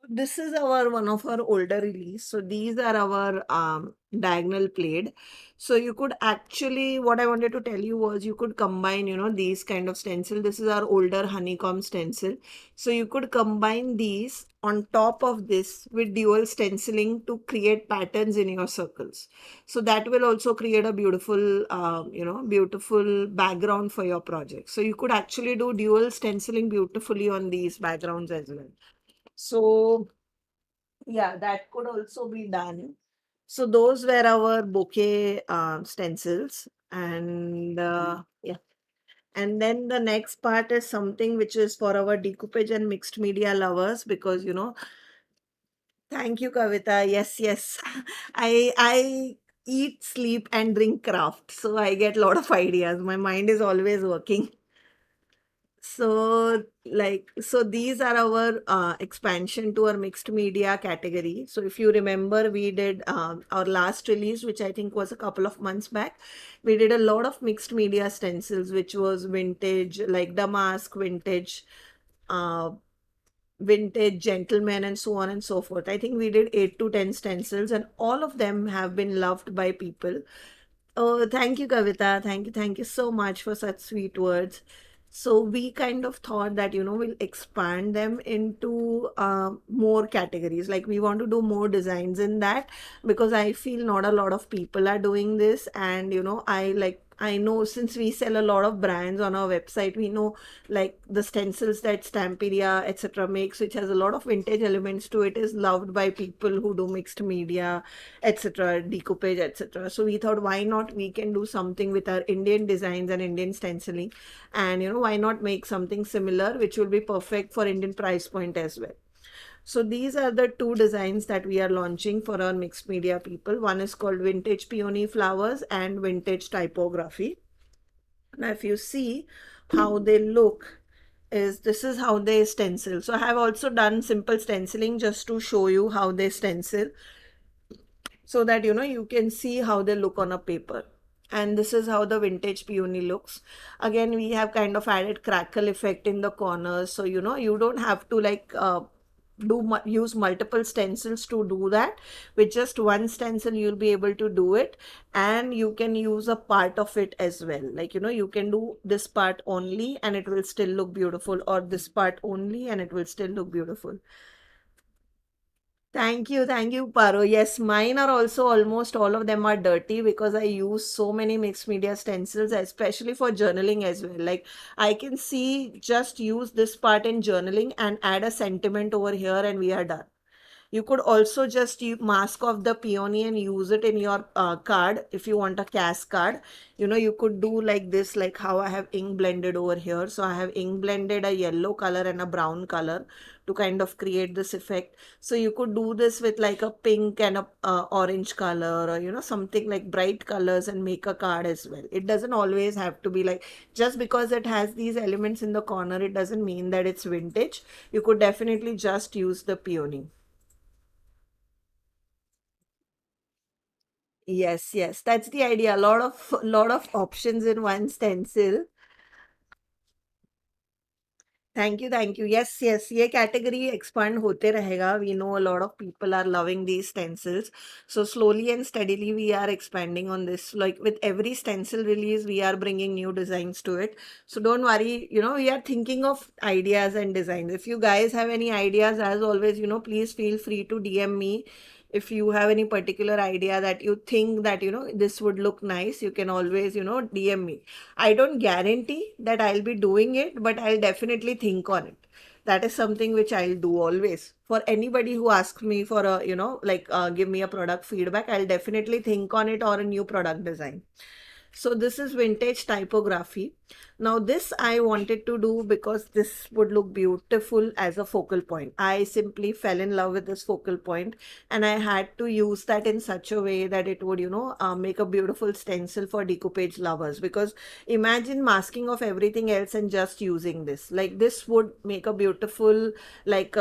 A: This is our one of our older release. So these are our diagonal plaid. So you could actually, what I wanted to tell you was you could combine, these kind of stencil. This is our older honeycomb stencil. So you could combine these on top of this with dual stenciling to create patterns in your circles. So that will also create a beautiful, beautiful background for your project. So you could actually do dual stenciling beautifully on these backgrounds as well. So yeah, that could also be done. So those were our bouquet stencils, and yeah. And then the next part is something which is for our decoupage and mixed media lovers, because thank you, Kavita. Yes, yes. I eat, sleep, and drink craft, so I get a lot of ideas. My mind is always working. So, so these are our expansion to our mixed media category. So, if you remember, we did our last release, which I think was a couple of months back. We did a lot of mixed media stencils, which was vintage, like damask, uh, vintage gentleman, and so on and so forth. I think we did 8 to 10 stencils, and all of them have been loved by people. Oh, thank you, Kavita. Thank you so much for such sweet words. So we kind of thought that, we'll expand them into more categories. Like we want to do more designs in that, because I feel not a lot of people are doing this. And, I like I know since we sell a lot of brands on our website, we know like the stencils that Stampedia, etc. makes, which has a lot of vintage elements to it, is loved by people who do mixed media, etc., decoupage, etc. So we thought, why not we can do something with our Indian designs and Indian stenciling, and why not make something similar, which will be perfect for Indian price point as well. So these are the two designs that we are launching for our mixed media people. One is called Vintage Peony Flowers and Vintage Typography. Now, if you see how they look, is this is how they stencil. So I have also done simple stenciling just to show you how they stencil, so that you can see how they look on a paper. And this is how the vintage peony looks. Again, we have kind of added crackle effect in the corners, so you don't have to like use multiple stencils to do that. With just one stencil you'll be able to do it, and you can use a part of it as well. Like you can do this part only and it will still look beautiful, or this part only and it will still look beautiful. Thank you, Paro. Yes, mine are also almost all of them are dirty because I use so many mixed media stencils, especially for journaling as well. Like I can see just use this part in journaling and add a sentiment over here and we are done. You could also just mask off the peony and use it in your card if you want a cast card. You could do like this, like how I have ink blended over here. So I have ink blended a yellow color and a brown color to kind of create this effect. So you could do this with like a pink and a orange color, or something like bright colors, and make a card as well. It doesn't always have to be like, just because it has these elements in the corner, it doesn't mean that it's vintage. You could definitely just use the peony. Yes, yes, that's the idea. A lot of options in one stencil. Thank you, thank you. Yes, yes, ये category expand होते रहेगा. We know a lot of people are loving these stencils. So slowly and steadily we are expanding on this. Like with every stencil release, we are bringing new designs to it. So don't worry, we are thinking of ideas and designs. If you guys have any ideas, as always, please feel free to DM me. If you have any particular idea that you think that, this would look nice, you can always, DM me. I don't guarantee that I'll be doing it, but I'll definitely think on it. That is something which I'll do always. For anybody who asks me for a, like give me a product feedback, I'll definitely think on it or a new product design. So this is vintage typography. Now this I wanted to do because this would look beautiful as a focal point. I simply fell in love with this focal point, and I had to use that in such a way that it would, make a beautiful stencil for decoupage lovers. Because imagine masking of everything else and just using this. Like this would make a beautiful, like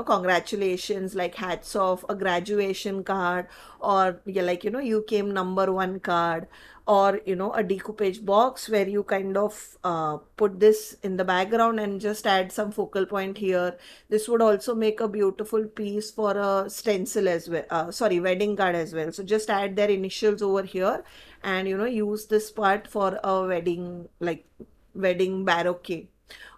A: congratulations, like hats off, a graduation card, or yeah, like you came number one card, or a decoupage box where you kind of put this in the background and just add some focal point here. This would also make a beautiful piece for a stencil as well, sorry, wedding card as well. So just add their initials over here, and use this part for a wedding, like wedding baroque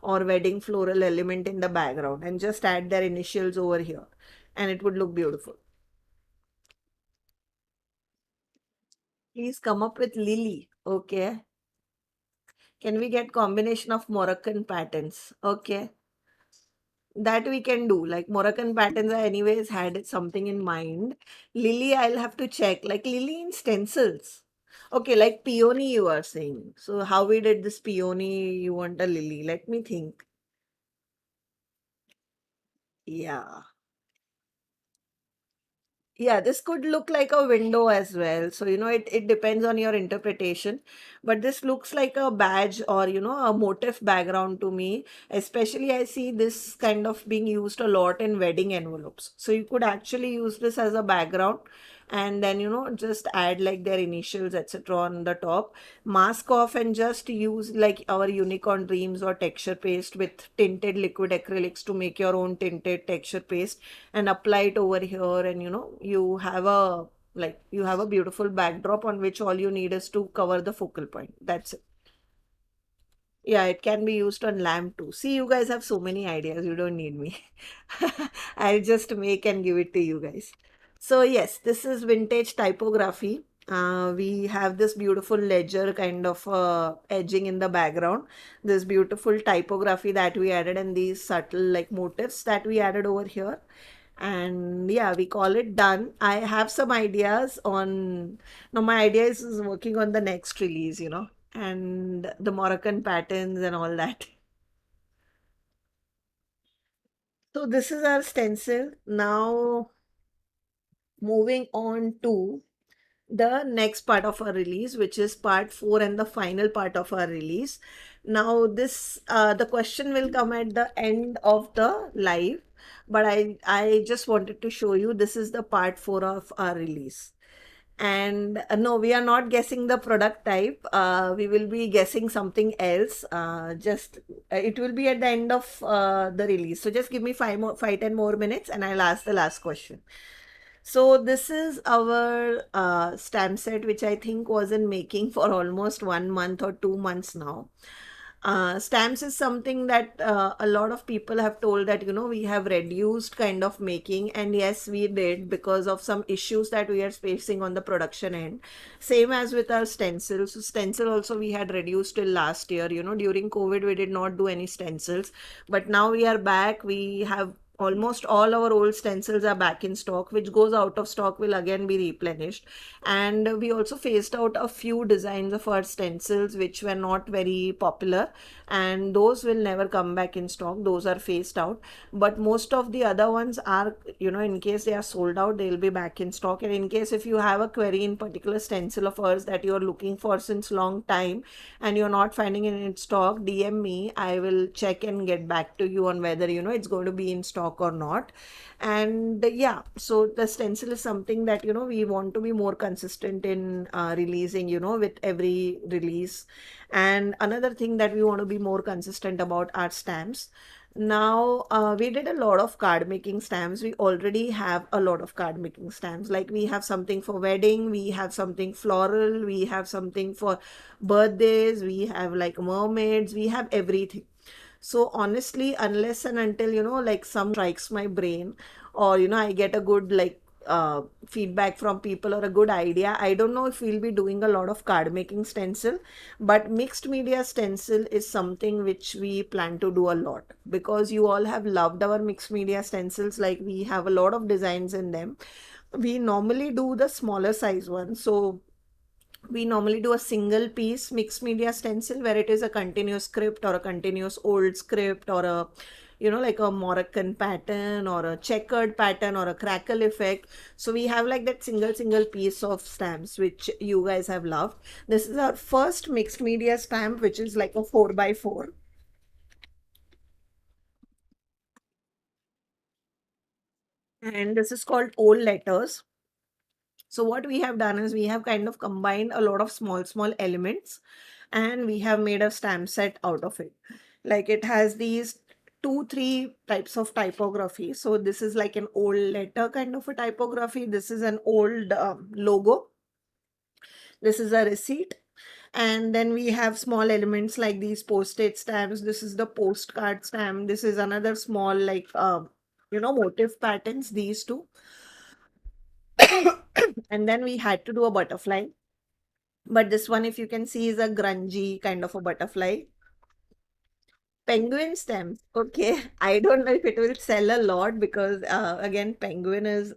A: or wedding floral element in the background, and just add their initials over here, and it would look beautiful. Please come up with lily. Okay. Can we get combination of Moroccan patterns? Okay. That we can do. Like Moroccan patterns, I anyways had something in mind. Lily, I'll have to check. Like lily in stencils. Okay, like peony you are saying. So how we did this peony, you want a lily. Let me think. Yeah. Yeah, this could look like a window as well. So, it depends on your interpretation. But this looks like a badge or, a motif background to me. Especially, I see this kind of being used a lot in wedding envelopes. So, you could actually use this as a background, and then, just add like their initials, etc. on the top. Mask off and just use like our unicorn dreams or texture paste with tinted liquid acrylics to make your own tinted texture paste, and apply it over here, and you have a, like you have a beautiful backdrop on which all you need is to cover the focal point. That's it. Yeah, it can be used on lamp too. See, you guys have so many ideas, you don't need me. I'll just make and give it to you guys. So yes, this is vintage typography. We have this beautiful ledger kind of edging in the background, this beautiful typography that we added, and these subtle like motifs that we added over here. And yeah, we call it done. I have some ideas on, no, my idea is working on the next release, and the Moroccan patterns and all that. So this is our stencil. Now moving on to the next part of our release, which is part 4 and the final part of our release. Now this the question will come at the end of the live, but I just wanted to show you this is the part 4 of our release. And no, we are not guessing the product type. We will be guessing something else. Just it will be at the end of the release. So just give me 5 10 more minutes, and I'll ask the last question. So this is our stamp set, which I think was in making for almost 1 month or 2 months now. Stamps is something that a lot of people have told that, we have reduced kind of making. And yes, we did, because of some issues that we are facing on the production end. Same as with our stencils. So stencil also we had reduced till last year. During COVID, we did not do any stencils. But now we are back. We have almost all our old stencils are back in stock. Which goes out of stock will again be replenished. And we also phased out a few designs of our stencils which were not very popular, and those will never come back in stock. Those are phased out. But most of the other ones are, in case they are sold out, they'll be back in stock. And in case if you have a query in particular stencil of ours that you're looking for since long time and you're not finding it in stock, DM me. I will check and get back to you on whether it's going to be in stock or not. And yeah, so the stencil is something that we want to be more consistent in releasing, with every release. And another thing that we want to be more consistent about are stamps. Now we did a lot of card making stamps. We already have a lot of card making stamps. Like we have something for wedding, we have something floral, we have something for birthdays, we have like mermaids, we have everything. So honestly, unless and until, like some strikes my brain, or, I get a good like feedback from people or a good idea, I don't know if we'll be doing a lot of card making stencil. But mixed media stencil is something which we plan to do a lot, because you all have loved our mixed media stencils. Like we have a lot of designs in them. We normally do the smaller size one. So we normally do a single piece mixed media stencil where it is a continuous script or a continuous old script, or a like a Moroccan pattern or a checkered pattern or a crackle effect. So we have like that single piece of stamps which you guys have loved. This is our first mixed media stamp, which is like a 4 by 4, and this is called old letters. So what we have done is we have kind of combined a lot of small elements, and we have made a stamp set out of it. Like it has these two, three types of typography. So this is like an old letter kind of a typography. This is an old logo. This is a receipt. And then we have small elements like these postage stamps. This is the postcard stamp. This is another small like motif patterns, these two. And then we had to do a butterfly. But this one, if you can see, is a grungy kind of a butterfly. Penguin stem. Okay. I don't know if it will sell a lot, because again, penguin is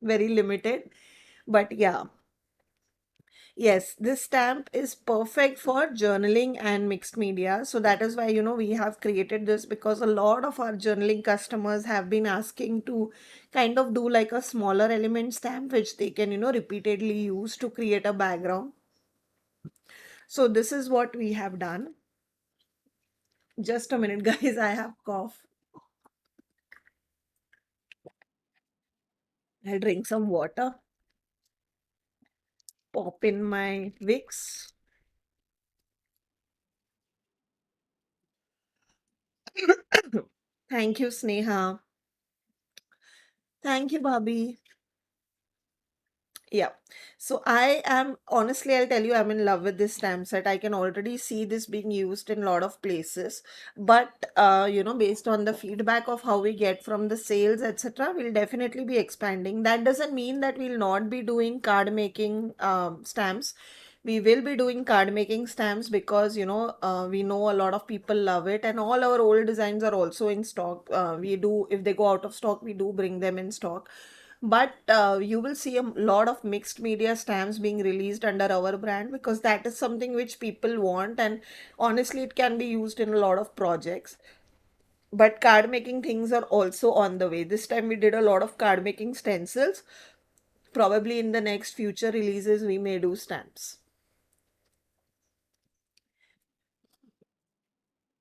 A: very limited. But yeah, yes, this stamp is perfect for journaling and mixed media. So that is why, we have created this, because a lot of our journaling customers have been asking to kind of do like a smaller element stamp, which they can, repeatedly use to create a background. So this is what we have done. Just a minute, guys. I have cough. I'll drink some water. Pop in my Vicks. Thank you, Sneha. Thank you, Bobby. Yeah. So I am honestly, I'll tell you, I'm in love with this stamp set. I can already see this being used in a lot of places. But based on the feedback of how we get from the sales, etc., we'll definitely be expanding. That doesn't mean that we'll not be doing card making stamps. We will be doing card making stamps because we know a lot of people love it, and all our old designs are also in stock. We do, if they go out of stock, we do bring them in stock. But you will see a lot of mixed media stamps being released under our brand because that is something which people want, and honestly, it can be used in a lot of projects. But card making things are also on the way. This time we did a lot of card making stencils. Probably in the next future releases, we may do stamps.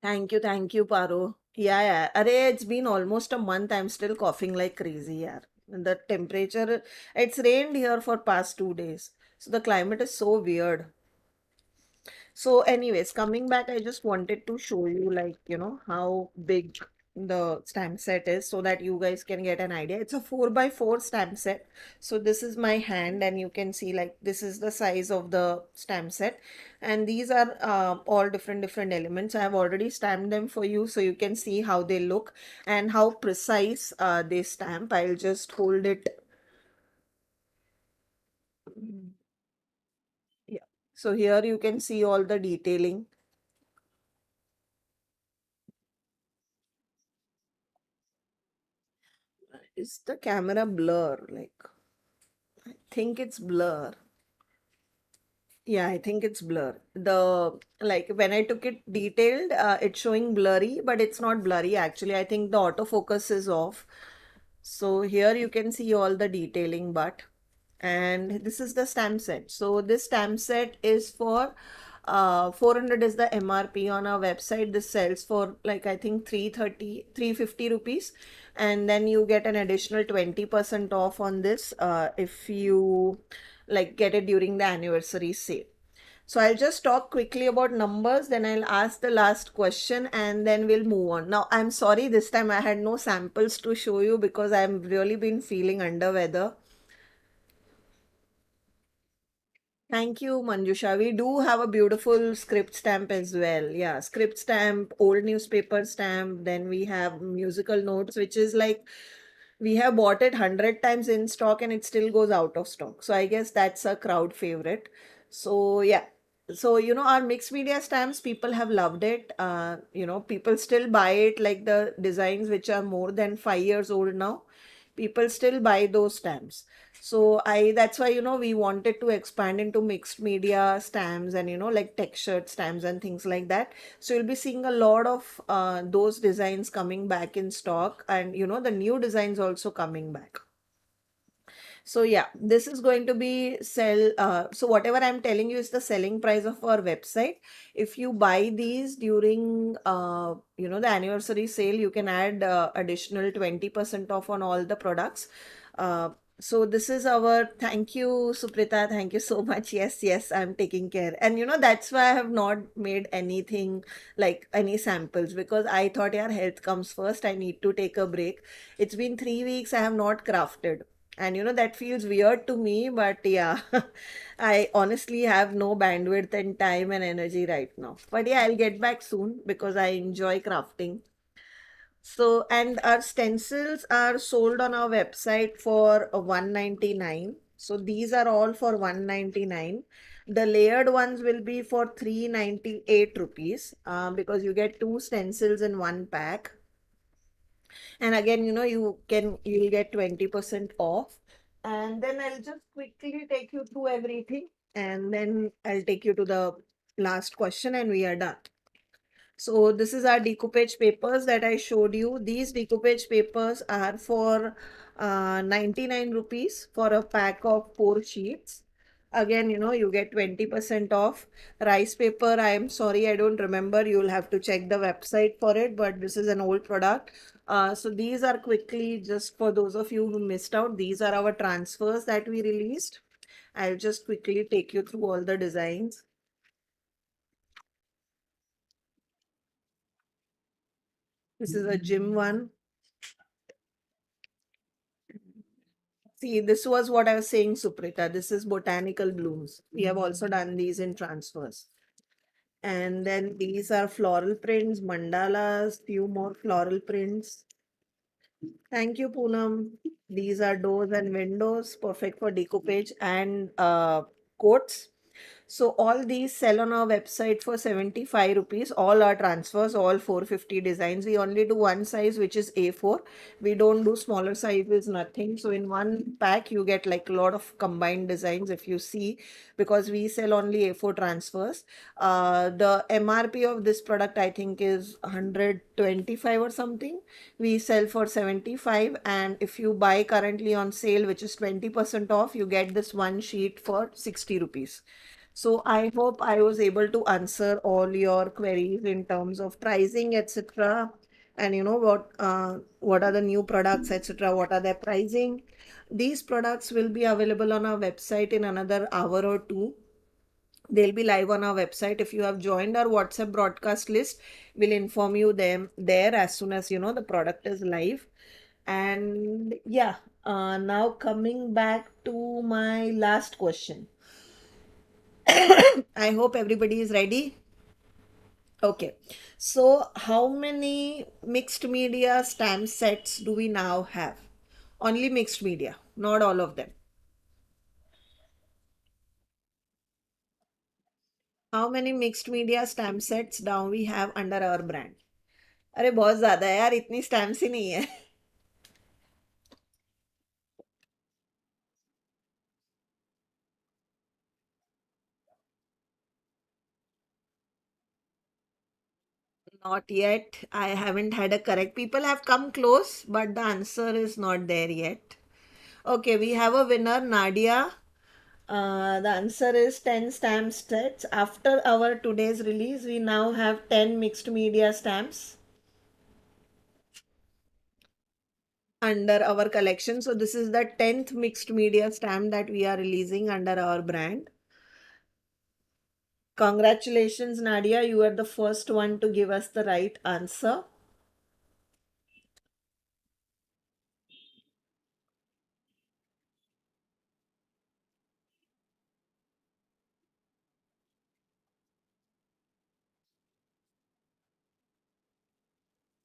A: Thank you, Paro. Yeah, yeah. Arey, it's been almost a month. I'm still coughing like crazy, yeah. The temperature, it's rained here for past 2 days. So the climate is so weird. So, anyways, coming back, I just wanted to show you, like, how big the stamp set is so that you guys can get an idea. It's a 4 by 4 stamp set. So, this is my hand, and you can see, like, this is the size of the stamp set. And these are all different elements. I have already stamped them for you so you can see how they look and how precise they stamp. I'll just hold it. Yeah. So, here you can see all the detailing. Is the camera blur? Like, I think it's blur. Yeah, I think it's blur. The like when I took it detailed, it's showing blurry, but it's not blurry actually. I think the autofocus is off. So here you can see all the detailing, but and this is the stamp set. So this stamp set is for 400 is the MRP on our website. This sells for like I think 350 rupees, and then you get an additional 20% off on this if you like get it during the anniversary sale. So I'll just talk quickly about numbers, then I'll ask the last question and then we'll move on. Now, I'm sorry this time I had no samples to show you because I've really been feeling under weather. Thank you, Manjusha. We do have a beautiful script stamp as well. Yeah, script stamp, old newspaper stamp. Then we have musical notes, which is like we have bought it 100 times in stock and it still goes out of stock. So I guess that's a crowd favorite. So yeah. So our mixed media stamps, people have loved it. People still buy it, like the designs which are more than 5 years old now. People still buy those stamps. So I that's why we wanted to expand into mixed media stamps and like textured stamps and things like that. So you'll be seeing a lot of those designs coming back in stock, and the new designs also coming back. So yeah, this is going to be sell. So whatever I'm telling you is the selling price of our website. If you buy these during the anniversary sale, you can add additional 20% off on all the products. So this is our thank you, Suprita. Thank you so much. Yes, yes, I'm taking care. And that's why I have not made anything like any samples because I thought your health comes first. I need to take a break. It's been 3 weeks. I have not crafted. And that feels weird to me, but yeah, I honestly have no bandwidth and time and energy right now. But yeah, I'll get back soon because I enjoy crafting. So, and our stencils are sold on our website for 199. So these are all for 199. The layered ones will be for 398 rupees because you get two stencils in one pack. And again, you'll get 20% off. And then I'll just quickly take you through everything and then I'll take you to the last question and we are done. So this is our decoupage papers that I showed you. These decoupage papers are for 99 rupees for a pack of 4 sheets. Again, you get 20% off. Rice paper, I am sorry, I don't remember. You'll have to check the website for it, but this is an old product. So these are quickly, just for those of you who missed out, these are our transfers that we released. I'll just quickly take you through all the designs. This is a gym one. See, this was what I was saying, Suprita. This is botanical blooms. We have also done these in transfers. And then these are floral prints, mandalas, few more floral prints. Thank you, Poonam. These are doors and windows, perfect for decoupage and coats. So all these sell on our website for 75 rupees. All our transfers, all 450 designs. We only do one size, which is A4. We don't do smaller sizes, nothing. So in one pack, you get like a lot of combined designs if you see, because we sell only A4 transfers. The MRP of this product, I think, is 125 or something. We sell for 75. And if you buy currently on sale, which is 20% off, you get this one sheet for 60 rupees. So I hope I was able to answer all your queries in terms of pricing, etc. And what are the new products, etc. What are their pricing? These products will be available on our website in another hour or two. They'll be live on our website. If you have joined our WhatsApp broadcast list, we'll inform you them there as soon as the product is live. And yeah, now coming back to my last question. I hope everybody is ready. Okay. So, how many mixed media stamp sets do we now have? Only mixed media, not all of them. How many mixed media stamp sets now we have under our brand? अरे बहुत ज्यादा है यार, इतनी stamps ही नहीं है. Not yet. I haven't had a correct. People have come close, but the answer is not there yet. Okay, we have a winner, Nadia. The answer is 10 stamp sets. After our today's release, we now have 10 mixed media stamps under our collection. So this is the 10th mixed media stamp that we are releasing under our brand. Congratulations, Nadia. You are the first one to give us the right answer.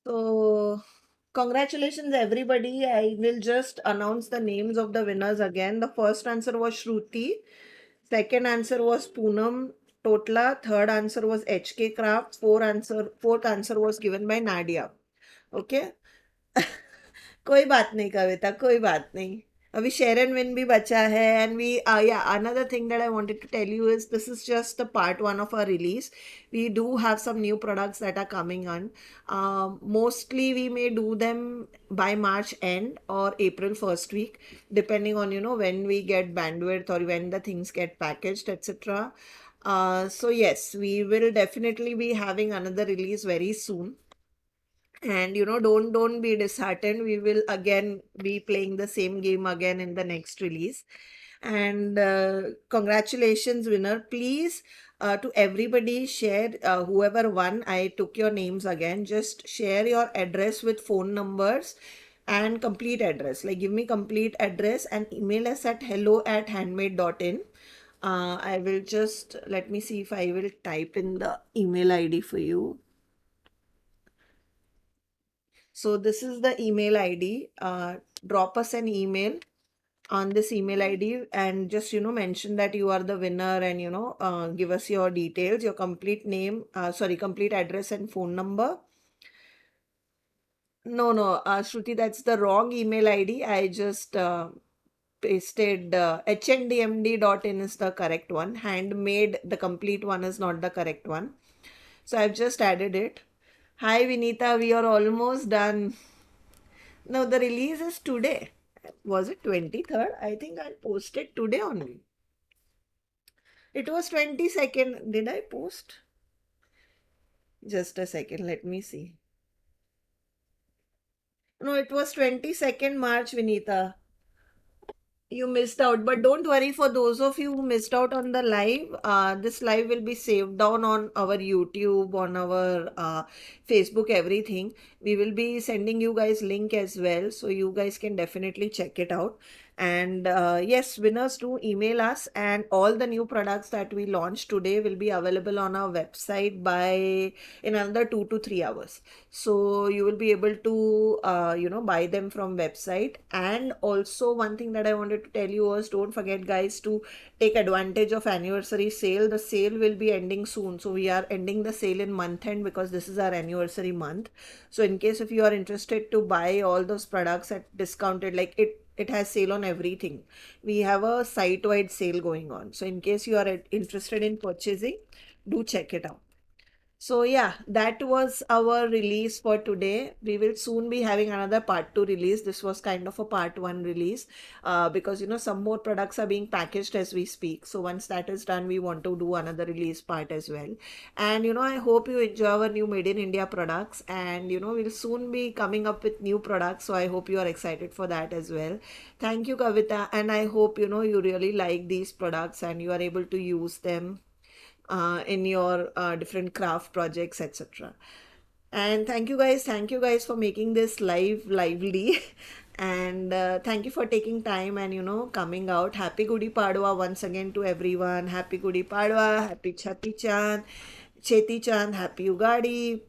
A: So, congratulations, everybody. I will just announce the names of the winners again. The first answer was Shruti. Second answer was Poonam Totla. Third answer was HK Craft. Fourth answer was given by Nadia. Okay. कोई बात नहीं कविता, कोई बात नहीं. अभी share and win भी बचा है. And we yeah, another thing that I wanted to tell you is this is just the part one of our release. We do have some new products that are coming on. Mostly we may do them by March end or April first week, depending on when we get bandwidth or when the things get packaged, etc. So yes, we will definitely be having another release very soon. And don't be disheartened. We will again be playing the same game again in the next release. And congratulations, winner. Please, to everybody, share whoever won. I took your names again. Just share your address with phone numbers and complete address. Like, give me complete address and email us at hello@handmade.in. I will just let me see if I will type in the email ID for you. So this is the email ID. Drop us an email on this email ID and just mention that you are the winner, and give us your details, your complete name, complete address and phone number. No, Shruti, that's the wrong email ID. I just pasted hnDMD.in is the correct one. Handmade, the complete one, is not the correct one. So I've just added it. Hi Vinita, we are almost done. No, the release is today. Was it 23rd? I think I posted today only. It was 22nd. Did I post? Just a second. Let me see. No, it was 22nd March, Vinita. You missed out, but don't worry. For those of you who missed out on the live, this live will be saved down on our YouTube, on our Facebook, everything. We will be sending you guys link as well, so you guys can definitely check it out. And yes, winners do email us, and all the new products that we launched today will be available on our website by in another 2 to 3 hours. So you will be able to buy them from website. And also one thing that I wanted to tell you was, don't forget guys to take advantage of anniversary sale. The sale will be ending soon, so we are ending the sale in month end because this is our anniversary month. So in case if you are interested to buy all those products at discounted, like it has sale on everything. We have a site wide sale going on, so in case you are interested in purchasing, do check it out. So yeah, that was our release for today. We will soon be having another part 2 release. This was kind of a part 1 release because some more products are being packaged as we speak. So once that is done, we want to do another release part as well. And I hope you enjoy our new Made in India products, and we'll soon be coming up with new products. So I hope you are excited for that as well. Thank you, Kavita, and I hope you really like these products and you are able to use them in your different craft projects, etc. And thank you guys for making this live lively. And thank you for taking time and coming out. Happy Gudi Padwa once again to everyone. Happy Gudi Padwa, happy Chati Chand, Cheti Chand, happy Ugadi,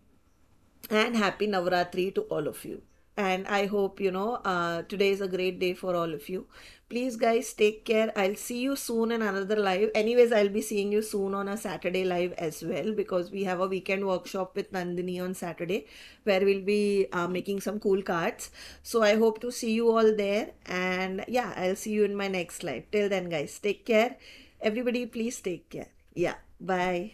A: and happy Navratri to all of you. And I hope today is a great day for all of you. Please guys, take care. I'll see you soon in another live. Anyways, I'll be seeing you soon on a Saturday live as well, because we have a weekend workshop with Nandini on Saturday where we'll be making some cool cards. So I hope to see you all there. And yeah, I'll see you in my next live. Till then guys, take care. Everybody please take care. Yeah, bye.